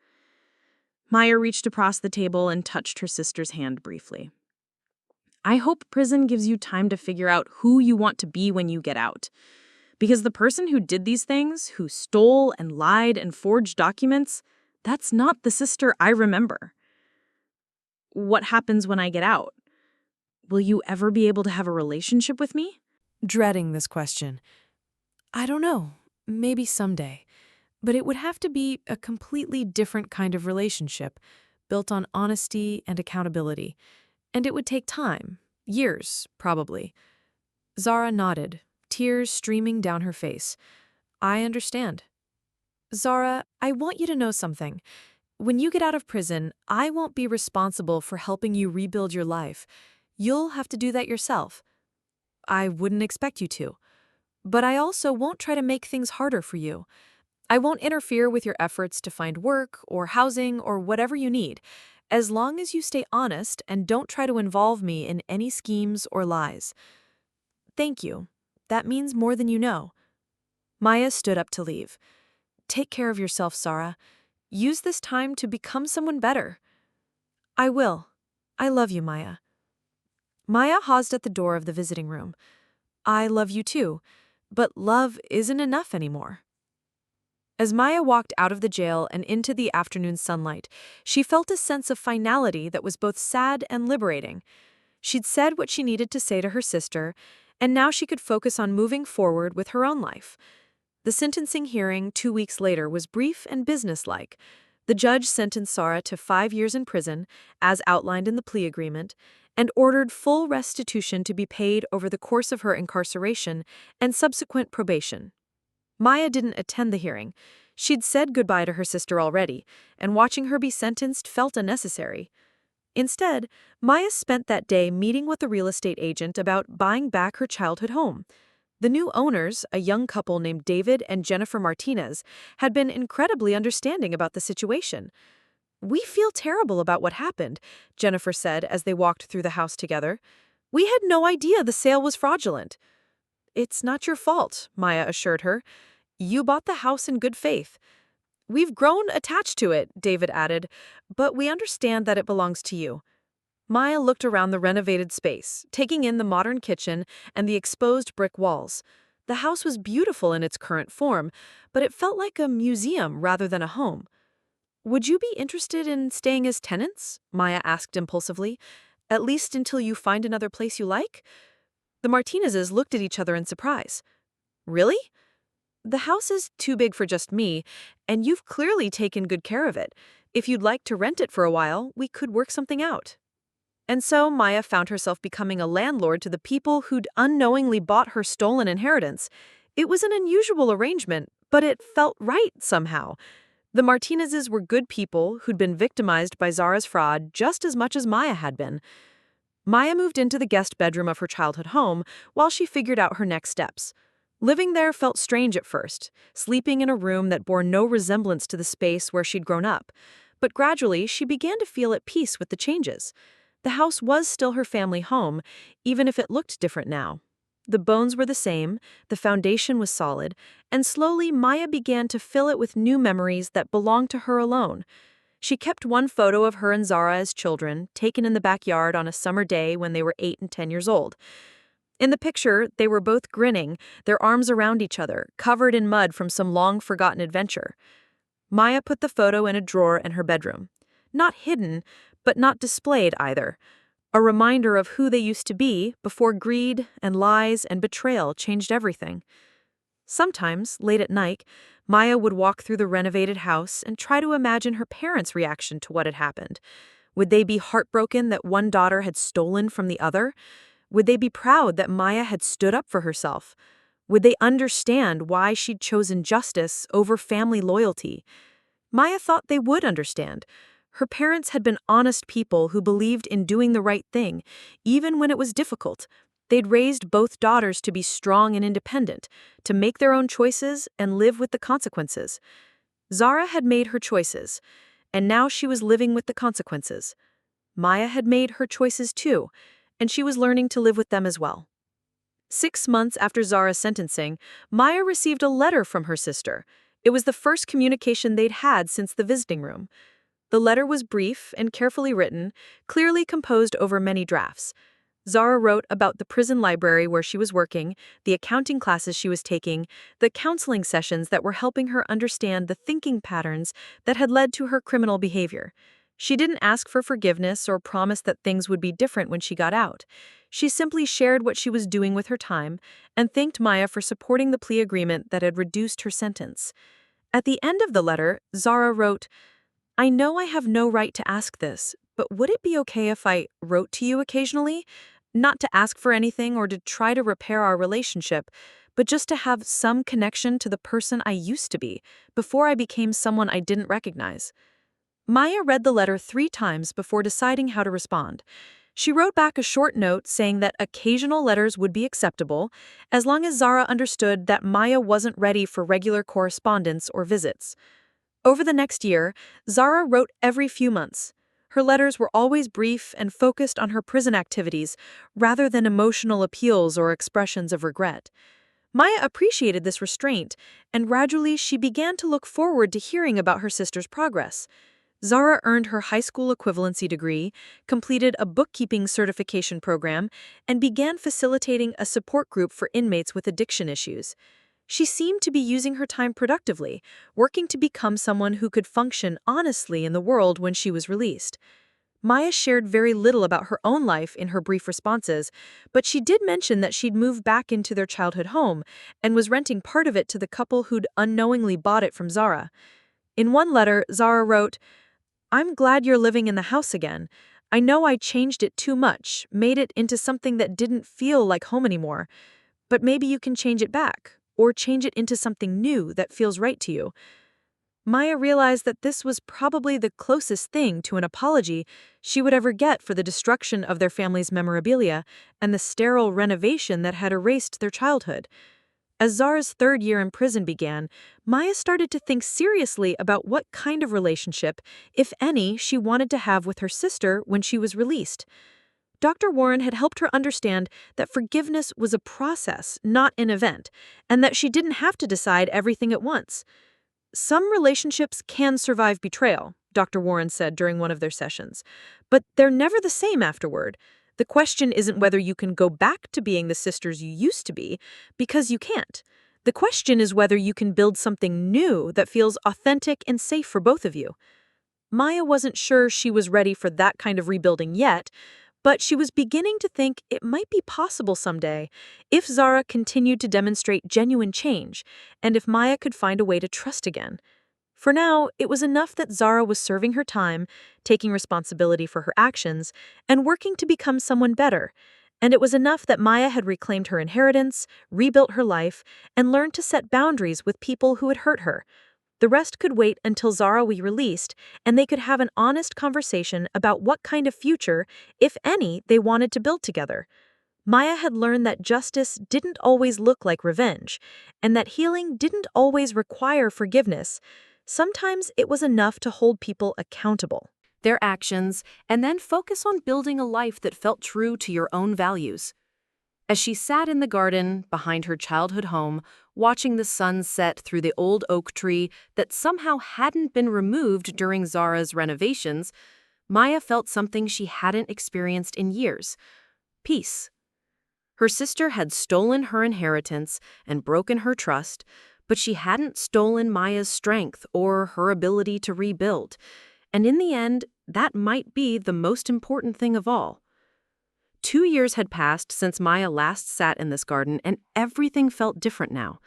Maya reached across the table and touched her sister's hand briefly. "I hope prison gives you time to figure out who you want to be when you get out. Because the person who did these things, who stole and lied and forged documents, that's not the sister I remember." "What happens when I get out? Will you ever be able to have a relationship with me?" Dreading this question. "I don't know. Maybe someday. But it would have to be a completely different kind of relationship, built on honesty and accountability. And it would take time. Years, probably." Zara nodded, tears streaming down her face. "I understand." "Zara, I want you to know something. When you get out of prison, I won't be responsible for helping you rebuild your life. You'll have to do that yourself. I wouldn't expect you to. But I also won't try to make things harder for you. I won't interfere with your efforts to find work or housing or whatever you need, as long as you stay honest and don't try to involve me in any schemes or lies. Thank you. That means more than you know. Maya stood up to leave. Take care of yourself, Sarah. Use this time to become someone better. I will. I love you, Maya. Maya paused at the door of the visiting room. I love you too, but love isn't enough anymore. As Maya walked out of the jail and into the afternoon sunlight, she felt a sense of finality that was both sad and liberating. She'd said what she needed to say to her sister, and now she could focus on moving forward with her own life. The sentencing hearing 2 weeks later was brief and businesslike. The judge sentenced Sarah to 5 years in prison, as outlined in the plea agreement, and ordered full restitution to be paid over the course of her incarceration and subsequent probation. Maya didn't attend the hearing. She'd said goodbye to her sister already, and watching her be sentenced felt unnecessary. Instead, Maya spent that day meeting with a real estate agent about buying back her childhood home. The new owners, a young couple named David and Jennifer Martinez, had been incredibly understanding about the situation. We feel terrible about what happened, Jennifer said as they walked through the house together. We had no idea the sale was fraudulent. It's not your fault, Maya assured her. You bought the house in good faith. We've grown attached to it, David added, but we understand that it belongs to you. Maya looked around the renovated space, taking in the modern kitchen and the exposed brick walls. The house was beautiful in its current form, but it felt like a museum rather than a home. Would you be interested in staying as tenants? Maya asked impulsively. At least until you find another place you like? The Martinezes looked at each other in surprise. Really? The house is too big for just me, and you've clearly taken good care of it. If you'd like to rent it for a while, we could work something out. And so Maya found herself becoming a landlord to the people who'd unknowingly bought her stolen inheritance. It was an unusual arrangement, but it felt right somehow. The Martinezes were good people who'd been victimized by Zara's fraud just as much as Maya had been. Maya moved into the guest bedroom of her childhood home while she figured out her next steps. Living there felt strange at first, sleeping in a room that bore no resemblance to the space where she'd grown up. But gradually, she began to feel at peace with the changes. The house was still her family home, even if it looked different now. The bones were the same, the foundation was solid, and slowly Maya began to fill it with new memories that belonged to her alone. She kept one photo of her and Zara as children, taken in the backyard on a summer day when they were 8 and 10 years old. In the picture, they were both grinning, their arms around each other, covered in mud from some long-forgotten adventure. Maya put the photo in a drawer in her bedroom. Not hidden, but not displayed either. A reminder of who they used to be before greed and lies and betrayal changed everything. Sometimes, late at night, Maya would walk through the renovated house and try to imagine her parents' reaction to what had happened. Would they be heartbroken that one daughter had stolen from the other? Would they be proud that Maya had stood up for herself? Would they understand why she'd chosen justice over family loyalty? Maya thought they would understand. Her parents had been honest people who believed in doing the right thing, even when it was difficult. They'd raised both daughters to be strong and independent, to make their own choices and live with the consequences. Zara had made her choices, and now she was living with the consequences. Maya had made her choices too, and she was learning to live with them as well. 6 months after Zara's sentencing, Maya received a letter from her sister. It was the first communication they'd had since the visiting room. The letter was brief and carefully written, clearly composed over many drafts. Zara wrote about the prison library where she was working, the accounting classes she was taking, the counseling sessions that were helping her understand the thinking patterns that had led to her criminal behavior. She didn't ask for forgiveness or promise that things would be different when she got out. She simply shared what she was doing with her time and thanked Maya for supporting the plea agreement that had reduced her sentence. At the end of the letter, Zara wrote, "I know I have no right to ask this, but would it be okay if I wrote to you occasionally? Not to ask for anything or to try to repair our relationship, but just to have some connection to the person I used to be, before I became someone I didn't recognize." Maya read the letter 3 times before deciding how to respond. She wrote back a short note saying that occasional letters would be acceptable, as long as Zara understood that Maya wasn't ready for regular correspondence or visits. Over the next year, Zara wrote every few months. Her letters were always brief and focused on her prison activities, rather than emotional appeals or expressions of regret. Maya appreciated this restraint, and gradually she began to look forward to hearing about her sister's progress. Zara earned her high school equivalency degree, completed a bookkeeping certification program, and began facilitating a support group for inmates with addiction issues. She seemed to be using her time productively, working to become someone who could function honestly in the world when she was released. Maya shared very little about her own life in her brief responses, but she did mention that she'd moved back into their childhood home and was renting part of it to the couple who'd unknowingly bought it from Zara. In one letter, Zara wrote, "I'm glad you're living in the house again. I know I changed it too much, made it into something that didn't feel like home anymore. But maybe you can change it back, or change it into something new that feels right to you." Maya realized that this was probably the closest thing to an apology she would ever get for the destruction of their family's memorabilia and the sterile renovation that had erased their childhood. As Zara's third year in prison began, Maya started to think seriously about what kind of relationship, if any, she wanted to have with her sister when she was released. Dr. Warren had helped her understand that forgiveness was a process, not an event, and that she didn't have to decide everything at once. "Some relationships can survive betrayal," Dr. Warren said during one of their sessions, "but they're never the same afterward. The question isn't whether you can go back to being the sisters you used to be, because you can't. The question is whether you can build something new that feels authentic and safe for both of you." Maya wasn't sure she was ready for that kind of rebuilding yet, but she was beginning to think it might be possible someday if Zara continued to demonstrate genuine change and if Maya could find a way to trust again. For now, it was enough that Zara was serving her time, taking responsibility for her actions, and working to become someone better. And it was enough that Maya had reclaimed her inheritance, rebuilt her life, and learned to set boundaries with people who had hurt her. The rest could wait until Zara was released, and they could have an honest conversation about what kind of future, if any, they wanted to build together. Maya had learned that justice didn't always look like revenge, and that healing didn't always require forgiveness. Sometimes it was enough to hold people accountable. Their actions, and then focus on building a life that felt true to your own values. As she sat in the garden behind her childhood home, watching the sun set through the old oak tree that somehow hadn't been removed during Zara's renovations, Maya felt something she hadn't experienced in years: peace. Her sister had stolen her inheritance and broken her trust, but she hadn't stolen Maya's strength or her ability to rebuild. And in the end, that might be the most important thing of all. 2 years had passed since Maya last sat in this garden, and everything felt different now.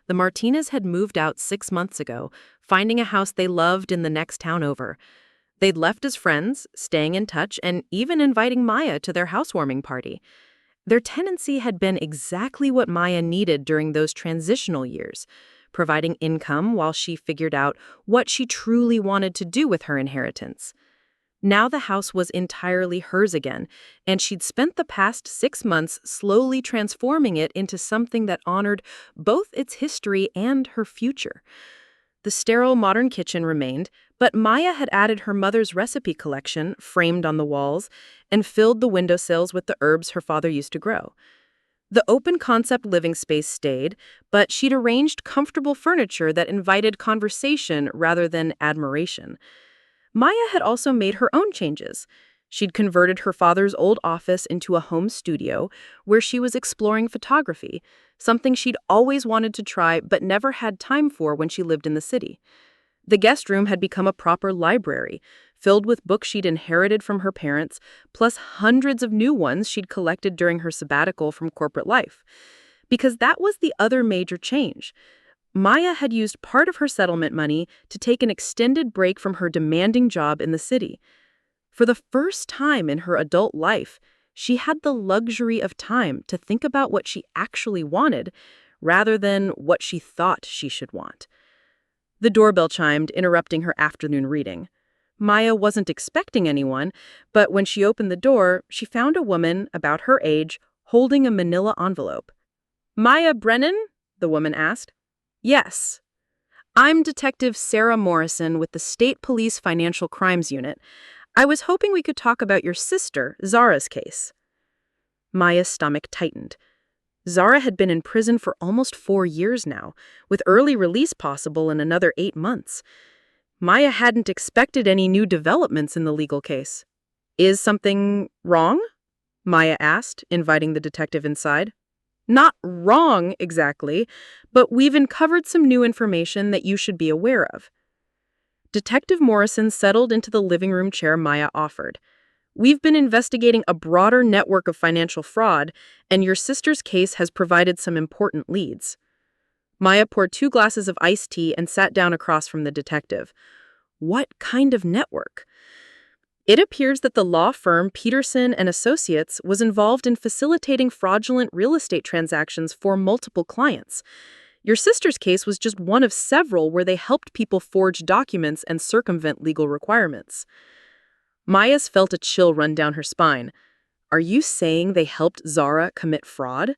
The Martinez had moved out 6 months ago, finding a house they loved in the next town over. They'd left as friends, staying in touch, and even inviting Maya to their housewarming party. Their tenancy had been exactly what Maya needed during those transitional years, providing income while she figured out what she truly wanted to do with her inheritance. Now the house was entirely hers again, and she'd spent the past 6 months slowly transforming it into something that honored both its history and her future. The sterile modern kitchen remained, but Maya had added her mother's recipe collection, framed on the walls, and filled the windowsills with the herbs her father used to grow. The open-concept living space stayed, but she'd arranged comfortable furniture that invited conversation rather than admiration. Maya had also made her own changes. She'd converted her father's old office into a home studio where she was exploring photography, something she'd always wanted to try but never had time for when she lived in the city. The guest room had become a proper library, filled with books she'd inherited from her parents, plus hundreds of new ones she'd collected during her sabbatical from corporate life. Because that was the other major change. Maya had used part of her settlement money to take an extended break from her demanding job in the city. For the first time in her adult life, she had the luxury of time to think about what she actually wanted, rather than what she thought she should want. The doorbell chimed, interrupting her afternoon reading. Maya wasn't expecting anyone, but when she opened the door, she found a woman about her age holding a manila envelope. "Maya Brennan?" the woman asked. "Yes. I'm Detective Sarah Morrison with the State Police Financial Crimes Unit. I was hoping we could talk about your sister, Zara's case." Maya's stomach tightened. Zara had been in prison for almost 4 years now, with early release possible in another 8 months. Maya hadn't expected any new developments in the legal case. "Is something wrong?" Maya asked, inviting the detective inside. "Not wrong, exactly, but we've uncovered some new information that you should be aware of." Detective Morrison settled into the living room chair Maya offered. "We've been investigating a broader network of financial fraud, and your sister's case has provided some important leads." Maya poured 2 glasses of iced tea and sat down across from the detective. "What kind of network?" "It appears that the law firm Peterson and Associates was involved in facilitating fraudulent real estate transactions for multiple clients. Your sister's case was just one of several where they helped people forge documents and circumvent legal requirements." Maya's felt a chill run down her spine. "Are you saying they helped Zara commit fraud?"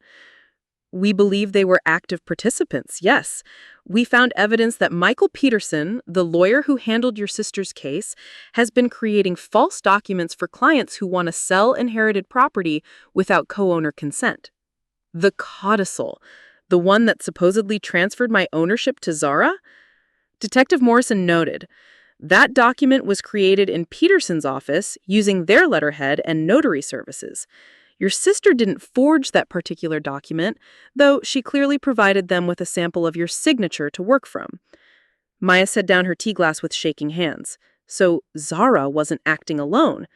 "We believe they were active participants, yes. We found evidence that Michael Peterson, the lawyer who handled your sister's case, has been creating false documents for clients who want to sell inherited property without co-owner consent." "The codicil, the one that supposedly transferred my ownership to Zara?" Detective Morrison noted. "That document was created in Peterson's office using their letterhead and notary services. Your sister didn't forge that particular document, though she clearly provided them with a sample of your signature to work from." Maya set down her tea glass with shaking hands. "So Zara wasn't acting alone?"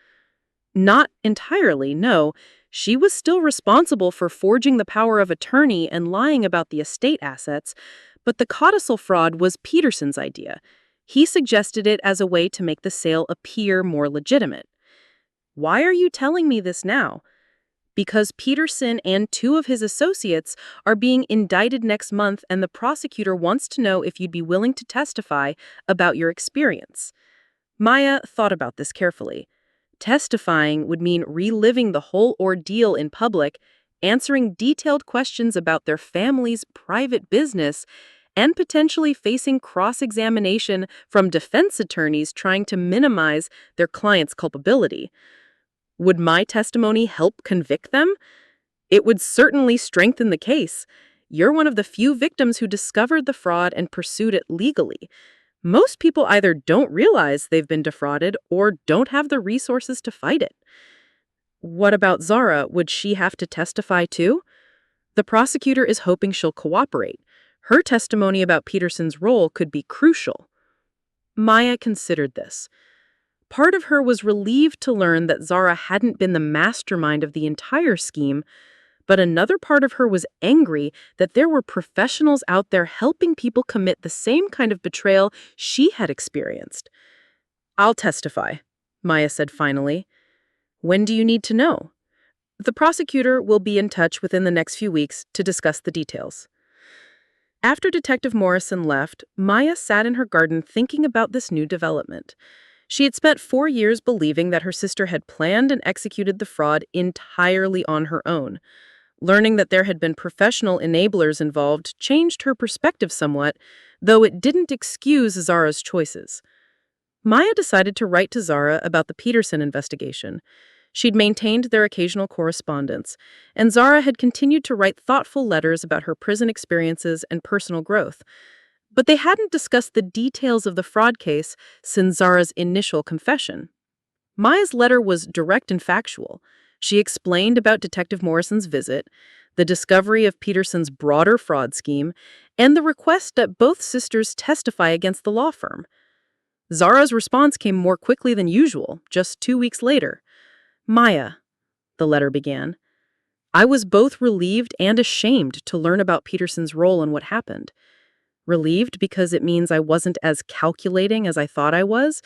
"Not entirely, no. She was still responsible for forging the power of attorney and lying about the estate assets, but the codicil fraud was Peterson's idea. He suggested it as a way to make the sale appear more legitimate." "Why are you telling me this now?" "Because Peterson and 2 of his associates are being indicted next month, and the prosecutor wants to know if you'd be willing to testify about your experience." Maya thought about this carefully. Testifying would mean reliving the whole ordeal in public, answering detailed questions about their family's private business, and potentially facing cross-examination from defense attorneys trying to minimize their client's culpability. Would my testimony help convict them? It would certainly strengthen the case. You're one of the few victims who discovered the fraud and pursued it legally. Most people either don't realize they've been defrauded or don't have the resources to fight it." "What about Zara? Would she have to testify too?" "The prosecutor is hoping she'll cooperate. Her testimony about Peterson's role could be crucial." Maya considered this. Part of her was relieved to learn that Zara hadn't been the mastermind of the entire scheme, but another part of her was angry that there were professionals out there helping people commit the same kind of betrayal she had experienced. "I'll testify," Maya said finally. "When do you need to know?" "The prosecutor will be in touch within the next few weeks to discuss the details." After Detective Morrison left, Maya sat in her garden thinking about this new development. She had spent 4 years believing that her sister had planned and executed the fraud entirely on her own. Learning that there had been professional enablers involved changed her perspective somewhat, though it didn't excuse Zara's choices. Maya decided to write to Zara about the Peterson investigation. She'd maintained their occasional correspondence, and Zara had continued to write thoughtful letters about her prison experiences and personal growth. But they hadn't discussed the details of the fraud case since Zara's initial confession. Maya's letter was direct and factual. She explained about Detective Morrison's visit, the discovery of Peterson's broader fraud scheme, and the request that both sisters testify against the law firm. Zara's response came more quickly than usual, just 2 weeks later. "Maya," the letter began, "I was both relieved and ashamed to learn about Peterson's role in what happened. Relieved because it means I wasn't as calculating as I thought I was,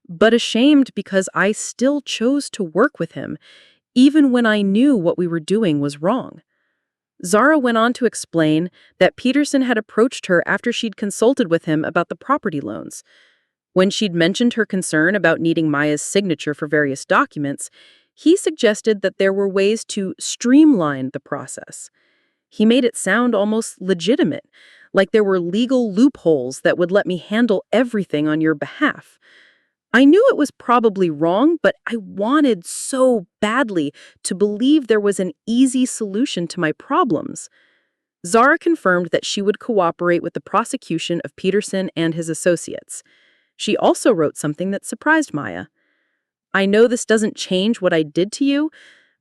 but ashamed because I still chose to work with him, even when I knew what we were doing was wrong." Zara went on to explain that Peterson had approached her after she'd consulted with him about the property loans. When she'd mentioned her concern about needing Maya's signature for various documents, he suggested that there were ways to streamline the process. He made it sound almost legitimate, like there were legal loopholes that would let me handle everything on your behalf. I knew it was probably wrong, but I wanted so badly to believe there was an easy solution to my problems. Zara confirmed that she would cooperate with the prosecution of Peterson and his associates. She also wrote something that surprised Maya. I know this doesn't change what I did to you,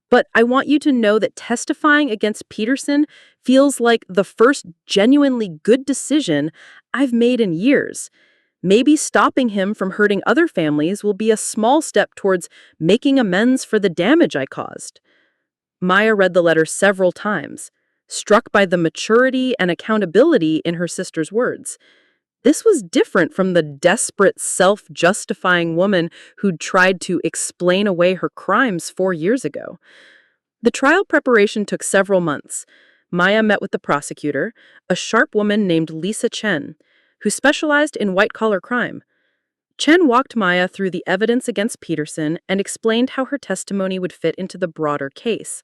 but I want you to know that testifying against Peterson feels like the first genuinely good decision I've made in years. Maybe stopping him from hurting other families will be a small step towards making amends for the damage I caused. Maya read the letter several times, struck by the maturity and accountability in her sister's words. This was different from the desperate, self-justifying woman who'd tried to explain away her crimes 4 years ago. The trial preparation took several months. Maya met with the prosecutor, a sharp woman named Lisa Chen, who specialized in white-collar crime. Chen walked Maya through the evidence against Peterson and explained how her testimony would fit into the broader case.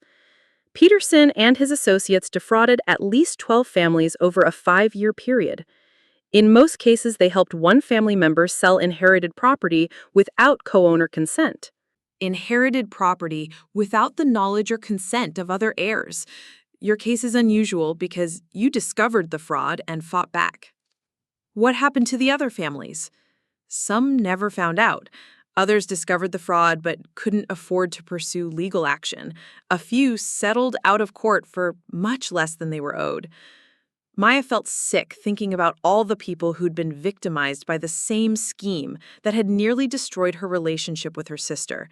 Peterson and his associates defrauded at least 12 families over a 5-year period. In most cases, they helped one family member sell inherited property without co-owner consent. Inherited property without the knowledge or consent of other heirs. Your case is unusual because you discovered the fraud and fought back. What happened to the other families? Some never found out. Others discovered the fraud but couldn't afford to pursue legal action. A few settled out of court for much less than they were owed. Maya felt sick thinking about all the people who'd been victimized by the same scheme that had nearly destroyed her relationship with her sister.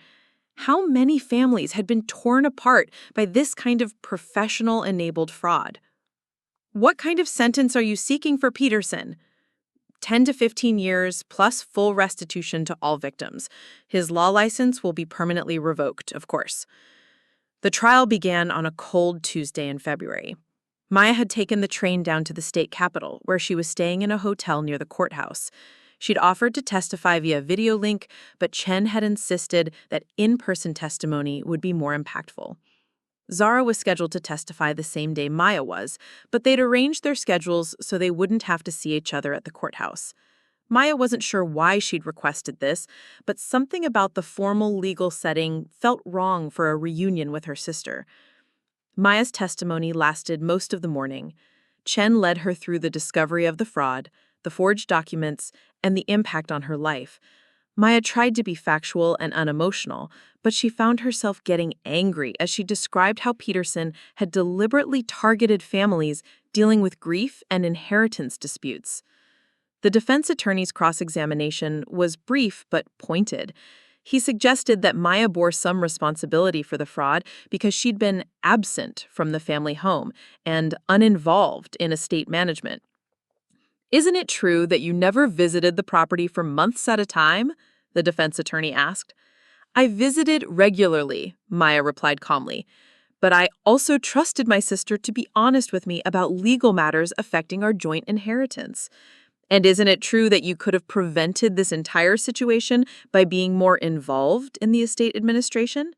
How many families had been torn apart by this kind of professional-enabled fraud? What kind of sentence are you seeking for Peterson? 10 to 15 years plus full restitution to all victims. His law license will be permanently revoked, of course. The trial began on a cold Tuesday in February. Maya had taken the train down to the state capitol, where she was staying in a hotel near the courthouse. She'd offered to testify via video link, but Chen had insisted that in-person testimony would be more impactful. Zara was scheduled to testify the same day Maya was, but they'd arranged their schedules so they wouldn't have to see each other at the courthouse. Maya wasn't sure why she'd requested this, but something about the formal legal setting felt wrong for a reunion with her sister. Maya's testimony lasted most of the morning. Chen led her through the discovery of the fraud, the forged documents, and the impact on her life. Maya tried to be factual and unemotional, but she found herself getting angry as she described how Peterson had deliberately targeted families dealing with grief and inheritance disputes. The defense attorney's cross-examination was brief but pointed. He suggested that Maya bore some responsibility for the fraud because she'd been absent from the family home and uninvolved in estate management. "Isn't it true that you never visited the property for months at a time?" the defense attorney asked. "I visited regularly," Maya replied calmly, "but I also trusted my sister to be honest with me about legal matters affecting our joint inheritance. And isn't it true that you could have prevented this entire situation by being more involved in the estate administration?"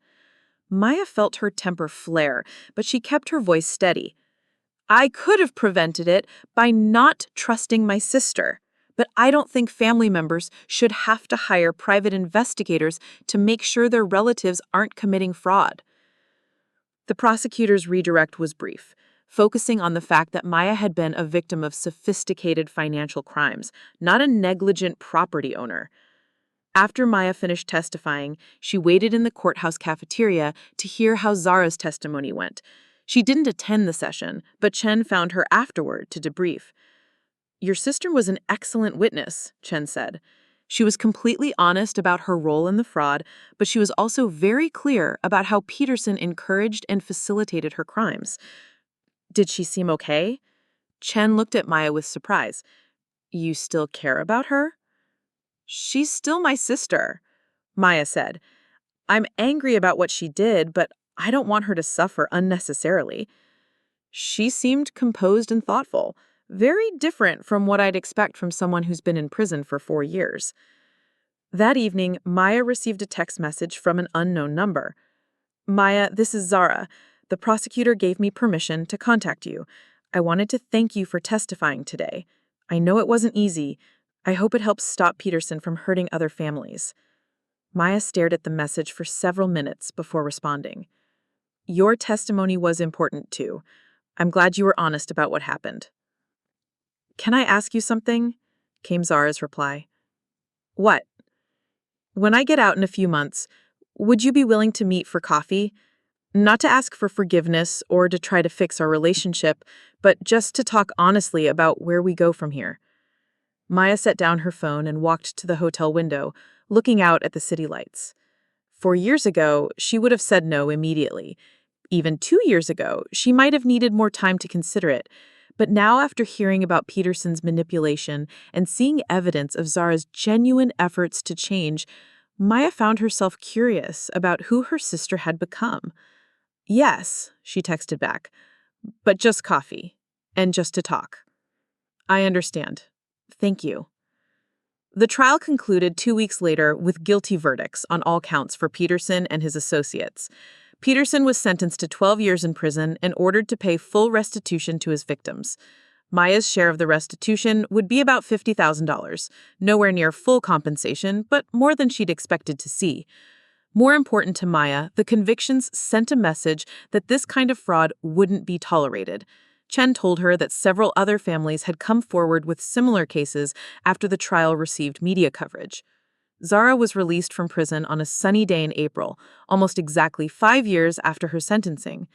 Maya felt her temper flare, but she kept her voice steady. "I could have prevented it by not trusting my sister, but I don't think family members should have to hire private investigators to make sure their relatives aren't committing fraud." The prosecutor's redirect was brief, focusing on the fact that Maya had been a victim of sophisticated financial crimes, not a negligent property owner. After Maya finished testifying, she waited in the courthouse cafeteria to hear how Zara's testimony went. She didn't attend the session, but Chen found her afterward to debrief. "Your sister was an excellent witness," Chen said. "She was completely honest about her role in the fraud, but she was also very clear about how Peterson encouraged and facilitated her crimes." "Did she seem okay?" Chen looked at Maya with surprise. "You still care about her?" "She's still my sister," Maya said. "I'm angry about what she did, but I don't want her to suffer unnecessarily." She seemed composed and thoughtful, very different from what I'd expect from someone who's been in prison for 4 years. That evening, Maya received a text message from an unknown number. Maya, this is Zara. The prosecutor gave me permission to contact you. I wanted to thank you for testifying today. I know it wasn't easy. I hope it helps stop Peterson from hurting other families. Maya stared at the message for several minutes before responding. Your testimony was important too. I'm glad you were honest about what happened. Can I ask you something? Came Zara's reply. What? When I get out in a few months, would you be willing to meet for coffee? Not to ask for forgiveness or to try to fix our relationship, but just to talk honestly about where we go from here. Maya set down her phone and walked to the hotel window, looking out at the city lights. 4 years ago, she would have said no immediately. Even 2 years ago, she might have needed more time to consider it. But now, after hearing about Peterson's manipulation and seeing evidence of Zara's genuine efforts to change, Maya found herself curious about who her sister had become. Yes, she texted back, but just coffee, and just to talk. I understand. Thank you. The trial concluded 2 weeks later with guilty verdicts on all counts for Peterson and his associates. Peterson was sentenced to 12 years in prison and ordered to pay full restitution to his victims. Maya's share of the restitution would be about $50,000, nowhere near full compensation, but more than she'd expected to see. More important to Maya, the convictions sent a message that this kind of fraud wouldn't be tolerated. Chen told her that several other families had come forward with similar cases after the trial received media coverage. Zara was released from prison on a sunny day in April, almost exactly 5 years after her sentencing.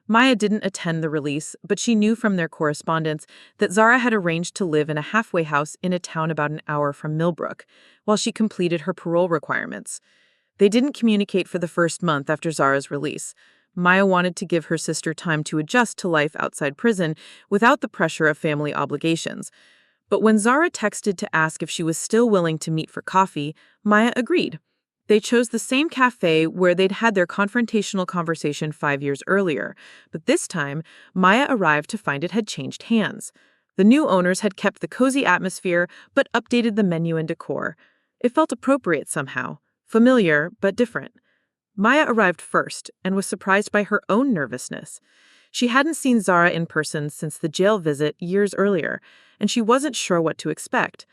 Maya didn't attend the release, but she knew from their correspondence that Zara had arranged to live in a halfway house in a town about an hour from Millbrook, while she completed her parole requirements. They didn't communicate for the first month after Zara's release. Maya wanted to give her sister time to adjust to life outside prison without the pressure of family obligations. But when Zara texted to ask if she was still willing to meet for coffee, Maya agreed. They chose the same cafe where they'd had their confrontational conversation 5 years earlier, but this time, Maya arrived to find it had changed hands. The new owners had kept the cozy atmosphere, but updated the menu and decor. It felt appropriate somehow, familiar but different. Maya arrived first and was surprised by her own nervousness. She hadn't seen Zara in person since the jail visit years earlier, and she wasn't sure what to expect.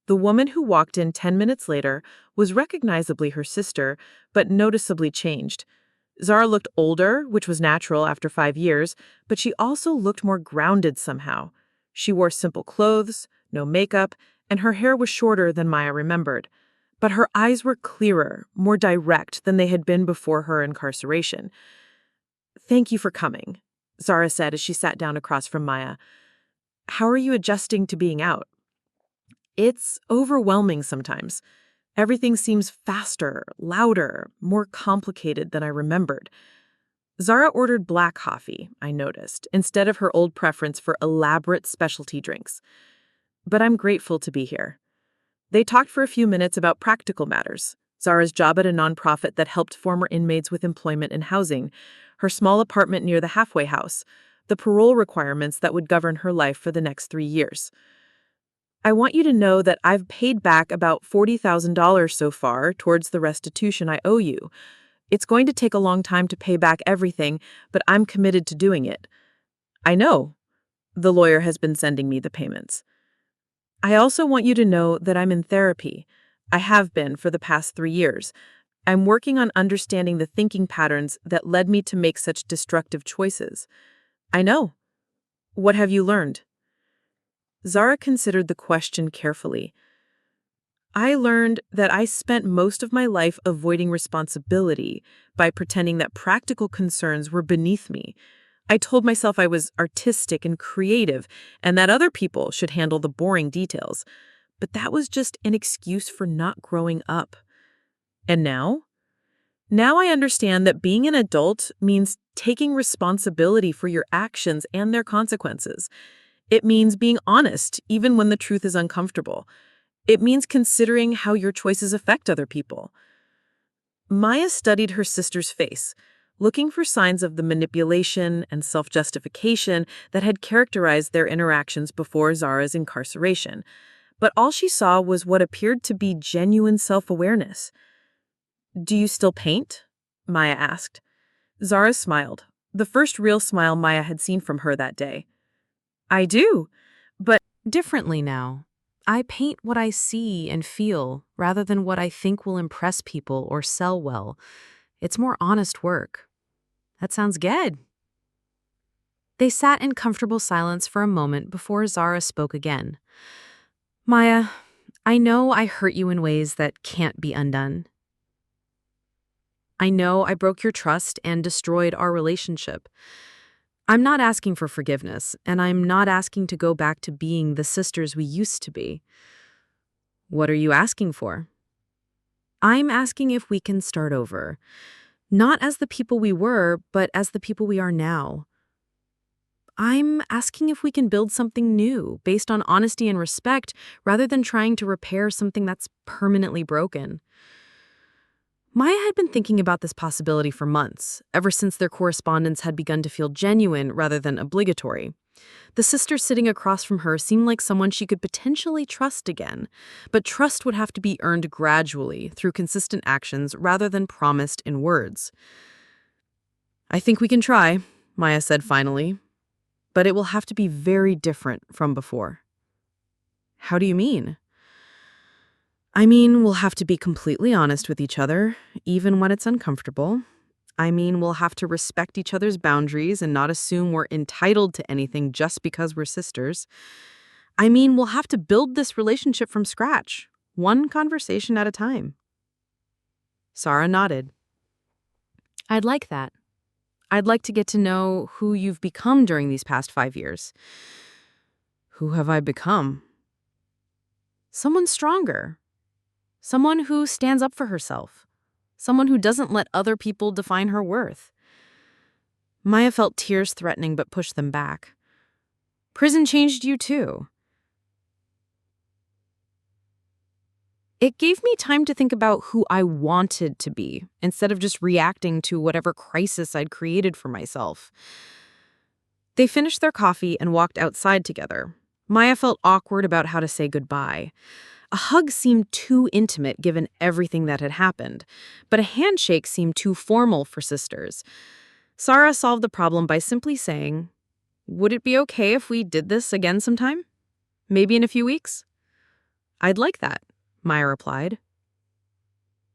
The woman who walked in 10 minutes later was recognizably her sister, but noticeably changed. Zara looked older, which was natural after 5 years, but she also looked more grounded somehow. She wore simple clothes, no makeup, and her hair was shorter than Maya remembered. But her eyes were clearer, more direct than they had been before her incarceration. "Thank you for coming," Zara said as she sat down across from Maya. "How are you adjusting to being out?" "It's overwhelming sometimes. Everything seems faster, louder, more complicated than I remembered." Zara ordered black coffee, I noticed, instead of her old preference for elaborate specialty drinks. "But I'm grateful to be here." They talked for a few minutes about practical matters: Zara's job at a nonprofit that helped former inmates with employment and housing, her small apartment near the halfway house, the parole requirements that would govern her life for the next 3 years. "I want you to know that I've paid back about $40,000 so far towards the restitution I owe you. It's going to take a long time to pay back everything, but I'm committed to doing it." "I know. The lawyer has been sending me the payments." "I also want you to know that I'm in therapy. I have been for the past 3 years. I'm working on understanding the thinking patterns that led me to make such destructive choices." "I know. What have you learned?" Zara considered the question carefully. "I learned that I spent most of my life avoiding responsibility by pretending that practical concerns were beneath me. I told myself I was artistic and creative and that other people should handle the boring details. But that was just an excuse for not growing up. And now? Now I understand that being an adult means taking responsibility for your actions and their consequences. It means being honest, even when the truth is uncomfortable. It means considering how your choices affect other people." Maya studied her sister's face, looking for signs of the manipulation and self-justification that had characterized their interactions before Zara's incarceration. but all she saw was what appeared to be genuine self-awareness. "Do you still paint?" Maya asked. Zara smiled, the first real smile Maya had seen from her that day. "I do, but Differently now. I paint what I see and feel rather than what I think will impress people or sell well. It's more honest work." "That sounds good." They sat in comfortable silence for a moment before Zara spoke again. "Maya, I know I hurt you in ways that can't be undone. I know I broke your trust and destroyed our relationship. I'm not asking for forgiveness, and I'm not asking to go back to being the sisters we used to be." "What are you asking for?" "I'm asking if we can start over. Not as the people we were, but as the people we are now. I'm asking if we can build something new, based on honesty and respect, rather than trying to repair something that's permanently broken." Maya had been thinking about this possibility for months, ever since their correspondence had begun to feel genuine rather than obligatory. The sister sitting across from her seemed like someone she could potentially trust again, but trust would have to be earned gradually through consistent actions rather than promised in words. "I think we can try," Maya said finally, "but it will have to be very different from before." "How do you mean?" "I mean, we'll have to be completely honest with each other, even when it's uncomfortable. I mean, we'll have to respect each other's boundaries and not assume we're entitled to anything just because we're sisters. I mean, we'll have to build this relationship from scratch, one conversation at a time." Sarah nodded. "I'd like that. I'd like to get to know who you've become during these past 5 years." "Who have I become?" "Someone stronger. Someone who stands up for herself. Someone who doesn't let other people define her worth." Maya felt tears threatening but pushed them back. "Prison changed you too." "It gave me time to think about who I wanted to be, instead of just reacting to whatever crisis I'd created for myself." They finished their coffee and walked outside together. Maya felt awkward about how to say goodbye. A hug seemed too intimate given everything that had happened, but a handshake seemed too formal for sisters. Sarah solved the problem by simply saying, "Would it be okay if we did this again sometime? Maybe in a few weeks?" "I'd like that," Maya replied.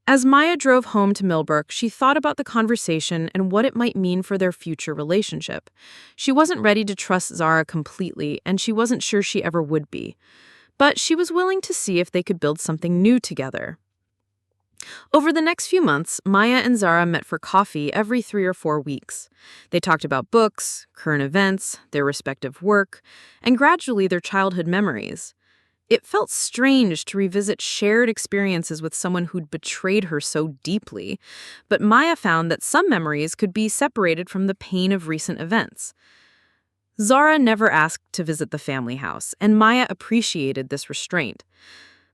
As Maya drove home to Millbrook, she thought about the conversation and what it might mean for their future relationship. She wasn't ready to trust Zara completely, and she wasn't sure she ever would be. But she was willing to see if they could build something new together. Over the next few months, Maya and Zara met for coffee every 3 or 4 weeks. They talked about books, current events, their respective work, and gradually their childhood memories. It felt strange to revisit shared experiences with someone who'd betrayed her so deeply, but Maya found that some memories could be separated from the pain of recent events. Zara never asked to visit the family house, and Maya appreciated this restraint.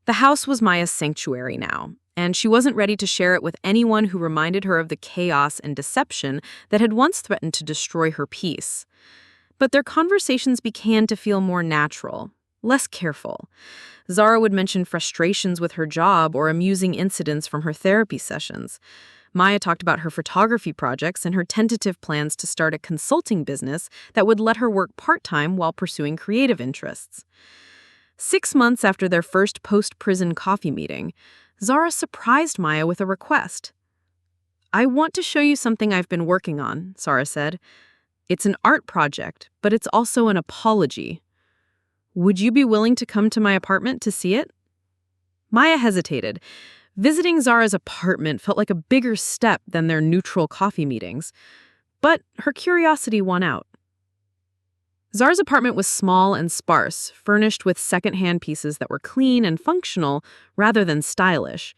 The house was Maya's sanctuary now, and she wasn't ready to share it with anyone who reminded her of the chaos and deception that had once threatened to destroy her peace. But their conversations began to feel more natural, less careful. Zara would mention frustrations with her job or amusing incidents from her therapy sessions. Maya talked about her photography projects and her tentative plans to start a consulting business that would let her work part-time while pursuing creative interests. 6 months after their first post-prison coffee meeting, Zara surprised Maya with a request. "I want to show you something I've been working on," Zara said. "It's an art project, but it's also an apology. Would you be willing to come to my apartment to see it?" Maya hesitated. Visiting Zara's apartment felt like a bigger step than their neutral coffee meetings, but her curiosity won out. Zara's apartment was small and sparse, furnished with secondhand pieces that were clean and functional rather than stylish.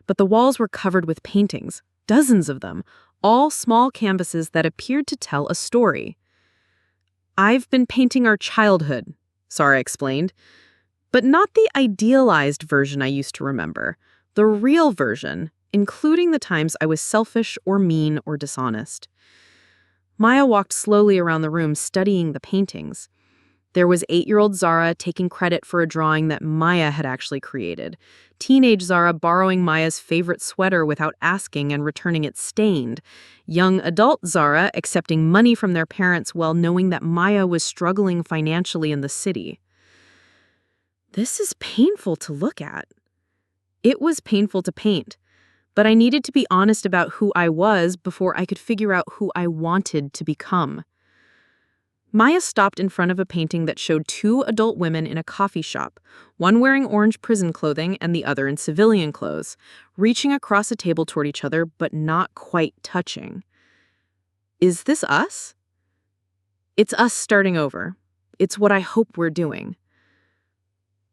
But the walls were covered with paintings, dozens of them, all small canvases that appeared to tell a story. "I've been painting our childhood," Zara explained, "but not the idealized version I used to remember. The real version, including the times I was selfish or mean or dishonest." Maya walked slowly around the room studying the paintings. There was 8-year-old Zara taking credit for a drawing that Maya had actually created. Teenage Zara borrowing Maya's favorite sweater without asking and returning it stained. Young adult Zara accepting money from their parents while knowing that Maya was struggling financially in the city. This is painful to look at. It was painful to paint, but I needed to be honest about who I was before I could figure out who I wanted to become. Maya stopped in front of a painting that showed 2 adult women in a coffee shop, one wearing orange prison clothing and the other in civilian clothes, reaching across a table toward each other but not quite touching. Is this us? It's us starting over. It's what I hope we're doing.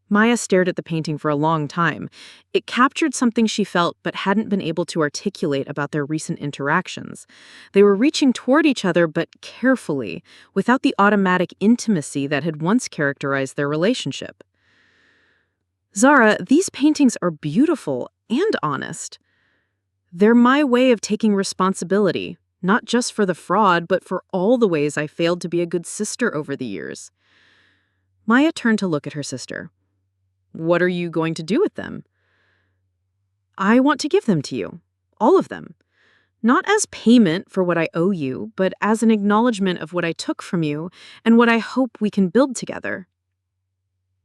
Maya stared at the painting for a long time. It captured something she felt but hadn't been able to articulate about their recent interactions. They were reaching toward each other but carefully, without the automatic intimacy that had once characterized their relationship. Zara, these paintings are beautiful and honest. They're my way of taking responsibility, not just for the fraud, but for all the ways I failed to be a good sister over the years. Maya turned to look at her sister. What are you going to do with them? I want to give them to you. All of them. Not as payment for what I owe you, but as an acknowledgement of what I took from you and what I hope we can build together.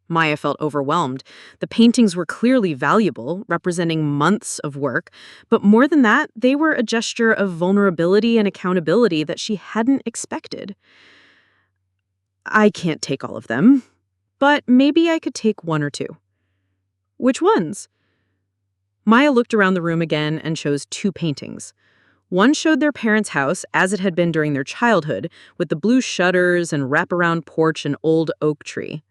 Maya felt overwhelmed. The paintings were clearly valuable, representing months of work, but more than that, they were a gesture of vulnerability and accountability that she hadn't expected. I can't take all of them, but maybe I could take 1 or 2. Which ones? Maya looked around the room again and chose 2 paintings. One showed their parents' house as it had been during their childhood, with the blue shutters and wraparound porch and old oak tree.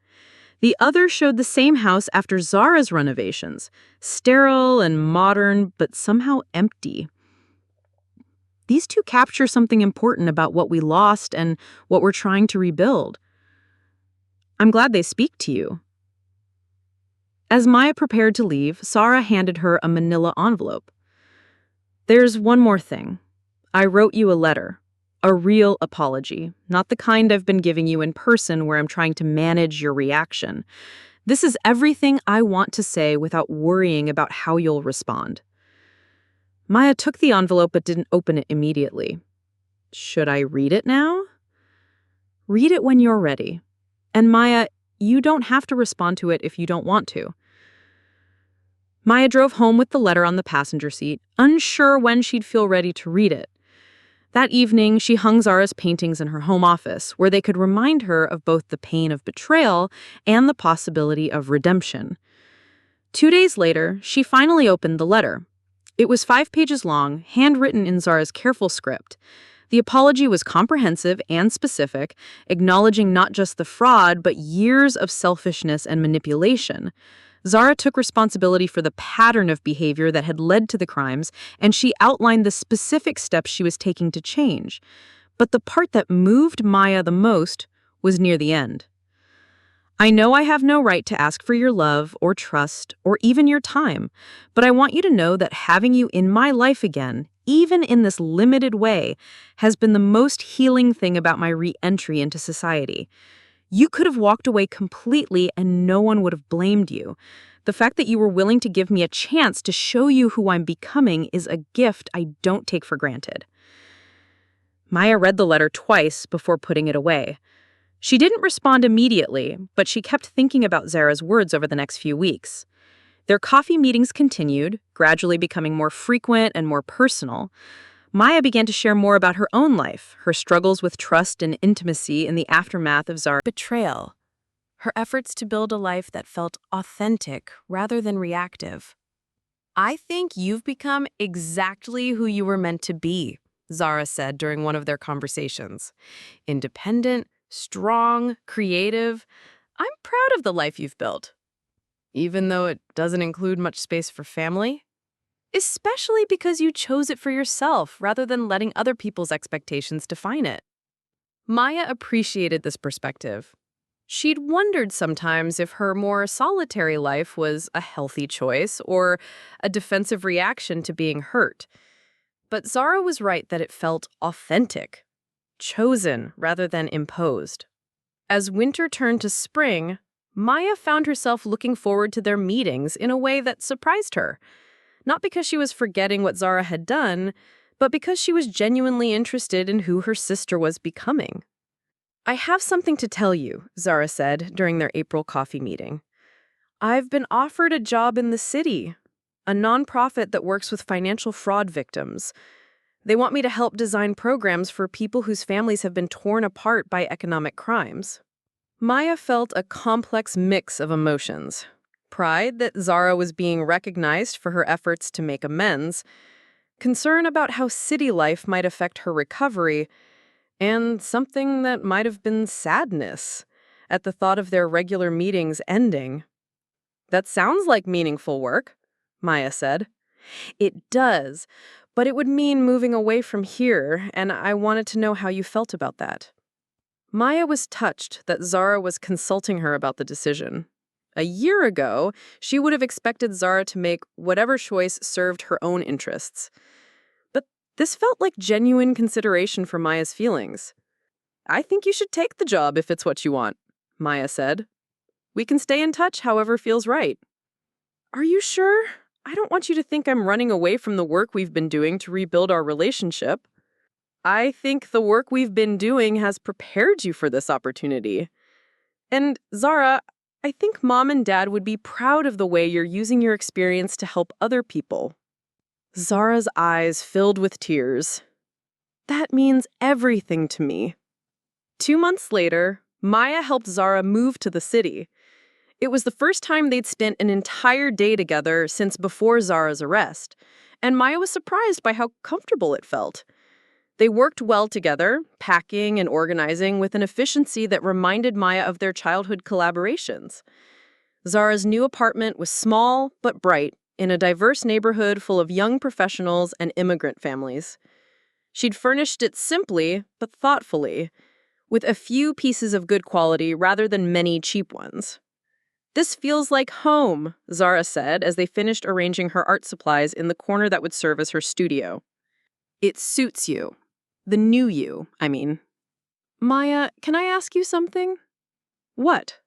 The other showed the same house after Zara's renovations, sterile and modern, but somehow empty. These 2 capture something important about what we lost and what we're trying to rebuild. I'm glad they speak to you. As Maya prepared to leave, Zara handed her a manila envelope. There's one more thing. I wrote you a letter. A real apology, not the kind I've been giving you in person where I'm trying to manage your reaction. This is everything I want to say without worrying about how you'll respond. Maya took the envelope but didn't open it immediately. Should I read it now? Read it when you're ready. And Maya, you don't have to respond to it if you don't want to. Maya drove home with the letter on the passenger seat, unsure when she'd feel ready to read it. That evening, she hung Zara's paintings in her home office, where they could remind her of both the pain of betrayal and the possibility of redemption. 2 days later, she finally opened the letter. It was 5 pages long, handwritten in Zara's careful script. The apology was comprehensive and specific, acknowledging not just the fraud, but years of selfishness and manipulation. Zara took responsibility for the pattern of behavior that had led to the crimes, and she outlined the specific steps she was taking to change. But the part that moved Maya the most was near the end. I know I have no right to ask for your love or trust or even your time, but I want you to know that having you in my life again, even in this limited way, has been the most healing thing about my re-entry into society. You could have walked away completely and no one would have blamed you. The fact that you were willing to give me a chance to show you who I'm becoming is a gift I don't take for granted. Maya read the letter twice before putting it away. She didn't respond immediately, but she kept thinking about Zara's words over the next few weeks. Their coffee meetings continued, gradually becoming more frequent and more personal. Maya began to share more about her own life, her struggles with trust and intimacy in the aftermath of Zara's betrayal, her efforts to build a life that felt authentic rather than reactive. I think you've become exactly who you were meant to be, Zara said during one of their conversations. Independent, strong, creative. I'm proud of the life you've built, even though it doesn't include much space for family. Especially because you chose it for yourself rather than letting other people's expectations define it. Maya appreciated this perspective. She'd wondered sometimes if her more solitary life was a healthy choice or a defensive reaction to being hurt. But Zara was right that it felt authentic, chosen rather than imposed. As winter turned to spring, Maya found herself looking forward to their meetings in a way that surprised her. Not because she was forgetting what Zara had done, but because she was genuinely interested in who her sister was becoming. "I have something to tell you," Zara said during their April coffee meeting. "I've been offered a job in the city, a nonprofit that works with financial fraud victims. They want me to help design programs for people whose families have been torn apart by economic crimes." Maya felt a complex mix of emotions. Pride that Zara was being recognized for her efforts to make amends, concern about how city life might affect her recovery, and something that might have been sadness at the thought of their regular meetings ending. "That sounds like meaningful work," Maya said. "It does, but it would mean moving away from here, and I wanted to know how you felt about that." Maya was touched that Zara was consulting her about the decision. A year ago, she would have expected Zara to make whatever choice served her own interests. But this felt like genuine consideration for Maya's feelings. "I think you should take the job if it's what you want," Maya said. "We can stay in touch however feels right." "Are you sure? I don't want you to think I'm running away from the work we've been doing to rebuild our relationship. I think the work we've been doing has prepared you for this opportunity. And Zara, I think Mom and Dad would be proud of the way you're using your experience to help other people." Zara's eyes filled with tears. "That means everything to me." 2 months later, Maya helped Zara move to the city. It was the first time they'd spent an entire day together since before Zara's arrest, and Maya was surprised by how comfortable it felt. They worked well together, packing and organizing with an efficiency that reminded Maya of their childhood collaborations. Zara's new apartment was small but bright, in a diverse neighborhood full of young professionals and immigrant families. She'd furnished it simply but thoughtfully, with a few pieces of good quality rather than many cheap ones. "This feels like home," Zara said as they finished arranging her art supplies in the corner that would serve as her studio. "It suits you. The new you, I mean." "Maya, can I ask you something?" "What?"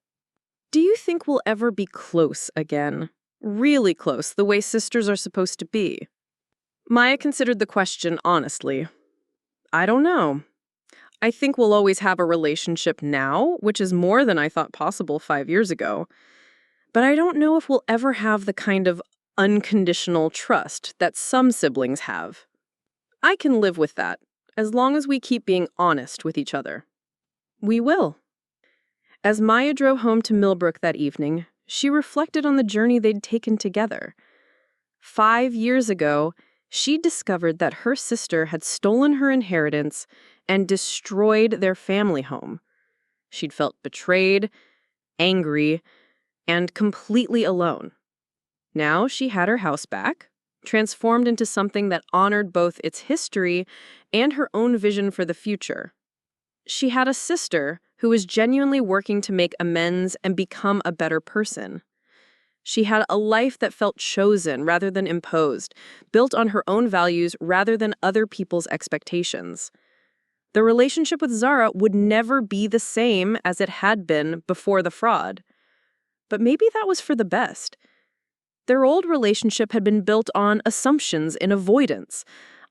"Do you think we'll ever be close again? Really close, the way sisters are supposed to be?" Maya considered the question honestly. "I don't know. I think we'll always have a relationship now, which is more than I thought possible 5 years ago. But I don't know if we'll ever have the kind of unconditional trust that some siblings have. I can live with that, as long as we keep being honest with each other." "We will." As Maya drove home to Millbrook that evening, she reflected on the journey they'd taken together. 5 years ago, she discovered that her sister had stolen her inheritance and destroyed their family home. She'd felt betrayed, angry, and completely alone. Now she had her house back, transformed into something that honored both its history and her own vision for the future. She had a sister who was genuinely working to make amends and become a better person. She had a life that felt chosen rather than imposed, built on her own values rather than other people's expectations. The relationship with Zara would never be the same as it had been before the fraud. But maybe that was for the best. Their old relationship had been built on assumptions and avoidance,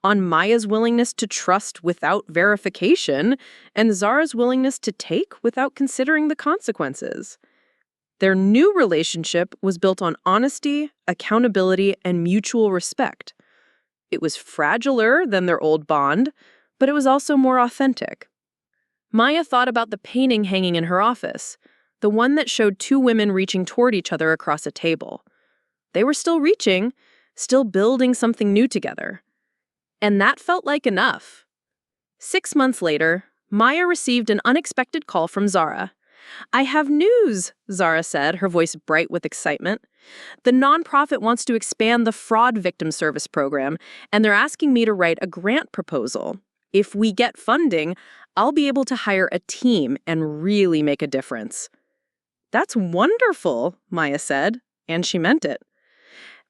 on Maya's willingness to trust without verification, and Zara's willingness to take without considering the consequences. Their new relationship was built on honesty, accountability, and mutual respect. It was fragiler than their old bond, but it was also more authentic. Maya thought about the painting hanging in her office, the one that showed 2 women reaching toward each other across a table. They were still reaching, still building something new together. And that felt like enough. 6 months later, Maya received an unexpected call from Zara. "I have news," Zara said, her voice bright with excitement. "The nonprofit wants to expand the fraud victim service program, and they're asking me to write a grant proposal. If we get funding, I'll be able to hire a team and really make a difference." "That's wonderful," Maya said, and she meant it.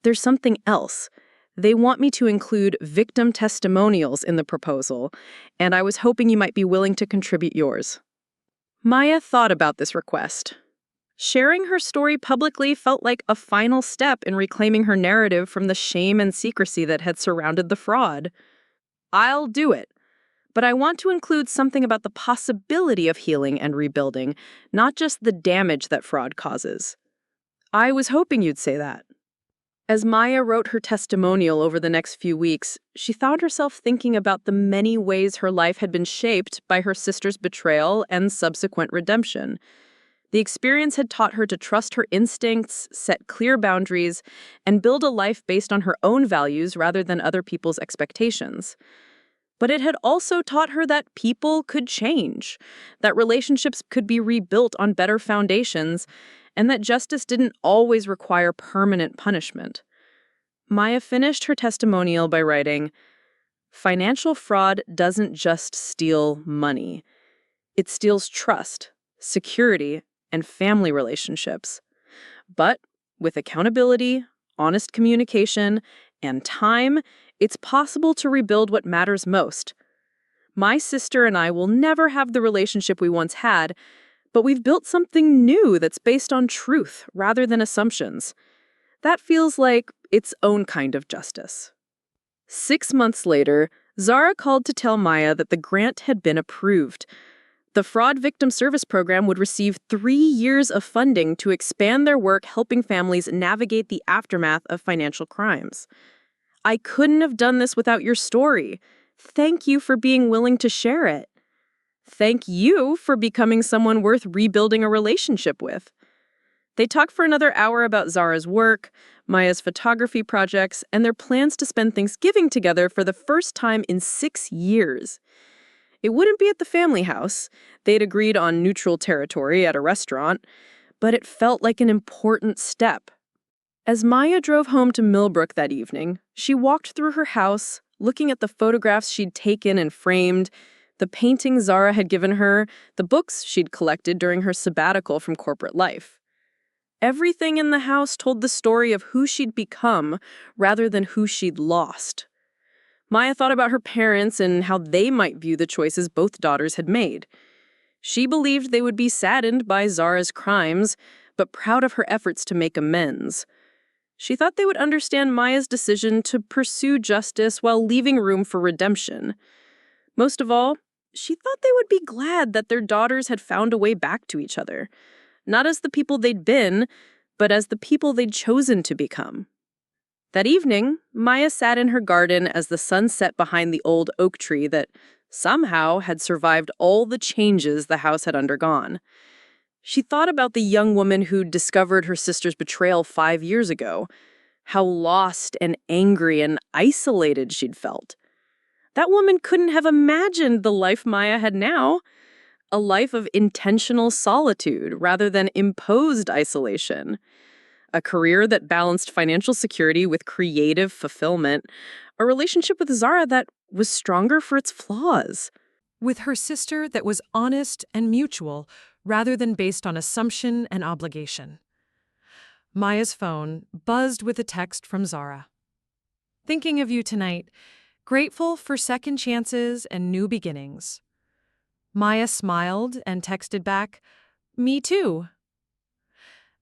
"There's something else. They want me to include victim testimonials in the proposal, and I was hoping you might be willing to contribute yours." Maya thought about this request. Sharing her story publicly felt like a final step in reclaiming her narrative from the shame and secrecy that had surrounded the fraud. I'll do it, but I want to include something about the possibility of healing and rebuilding, not just the damage that fraud causes. I was hoping you'd say that. As Maya wrote her testimonial over the next few weeks, she found herself thinking about the many ways her life had been shaped by her sister's betrayal and subsequent redemption. The experience had taught her to trust her instincts, set clear boundaries, and build a life based on her own values rather than other people's expectations. But it had also taught her that people could change, that relationships could be rebuilt on better foundations, and that justice didn't always require permanent punishment. Maya finished her testimonial by writing, "Financial fraud doesn't just steal money. It steals trust, security, and family relationships. But with accountability, honest communication, and time, it's possible to rebuild what matters most. My sister and I will never have the relationship we once had, but we've built something new that's based on truth rather than assumptions. That feels like its own kind of justice." 6 months later, Zara called to tell Maya that the grant had been approved. The Fraud Victim Service Program would receive 3 years of funding to expand their work helping families navigate the aftermath of financial crimes. "I couldn't have done this without your story. Thank you for being willing to share it. Thank you for becoming someone worth rebuilding a relationship with." They talked for another hour about Zara's work, Maya's photography projects, and their plans to spend Thanksgiving together for the first time in 6 years. It wouldn't be at the family house. They'd agreed on neutral territory at a restaurant, but it felt like an important step. As Maya drove home to Millbrook that evening, she walked through her house, looking at the photographs she'd taken and framed, the paintings Zara had given her, the books she'd collected during her sabbatical from corporate life. Everything in the house told the story of who she'd become rather than who she'd lost. Maya thought about her parents and how they might view the choices both daughters had made. She believed they would be saddened by Zara's crimes, but proud of her efforts to make amends. She thought they would understand Maya's decision to pursue justice while leaving room for redemption. Most of all, she thought they would be glad that their daughters had found a way back to each other, not as the people they'd been, but as the people they'd chosen to become. That evening, Maya sat in her garden as the sun set behind the old oak tree that somehow had survived all the changes the house had undergone. She thought about the young woman who'd discovered her sister's betrayal 5 years ago, how lost and angry and isolated she'd felt. That woman couldn't have imagined the life Maya had now, a life of intentional solitude rather than imposed isolation. A career that balanced financial security with creative fulfillment, a relationship with Zara that was stronger for its flaws. With her sister that was honest and mutual, rather than based on assumption and obligation. Maya's phone buzzed with a text from Zara. "Thinking of you tonight. Grateful for second chances and new beginnings." Maya smiled and texted back, "Me too."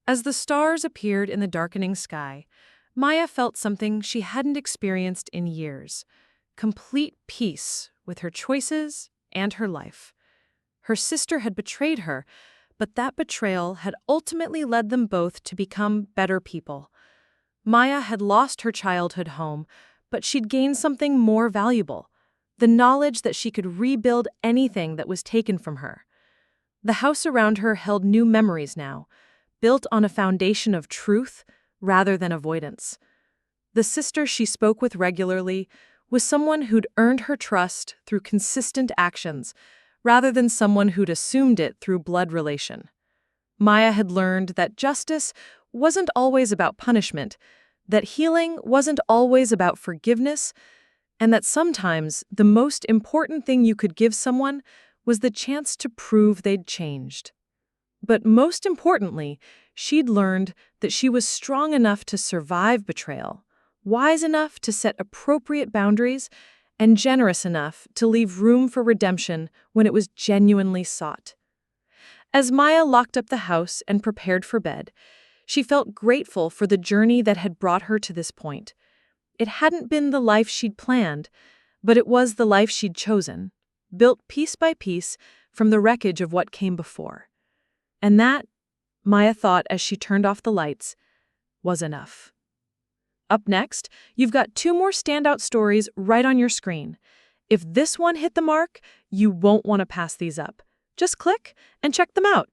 As the stars appeared in the darkening sky, Maya felt something she hadn't experienced in years: complete peace with her choices and her life. Her sister had betrayed her, but that betrayal had ultimately led them both to become better people. Maya had lost her childhood home, but she'd gained something more valuable: the knowledge that she could rebuild anything that was taken from her. The house around her held new memories now, built on a foundation of truth rather than avoidance. The sister she spoke with regularly was someone who'd earned her trust through consistent actions, rather than someone who'd assumed it through blood relation. Maya had learned that justice wasn't always about punishment, that healing wasn't always about forgiveness, and that sometimes the most important thing you could give someone was the chance to prove they'd changed. But most importantly, she'd learned that she was strong enough to survive betrayal, wise enough to set appropriate boundaries, and generous enough to leave room for redemption when it was genuinely sought. As Maya locked up the house and prepared for bed, she felt grateful for the journey that had brought her to this point. It hadn't been the life she'd planned, but it was the life she'd chosen, built piece by piece from the wreckage of what came before. And that, Maya thought as she turned off the lights, was enough. Up next, you've got 2 more standout stories right on your screen. If this one hit the mark, you won't want to pass these up. Just click and check them out.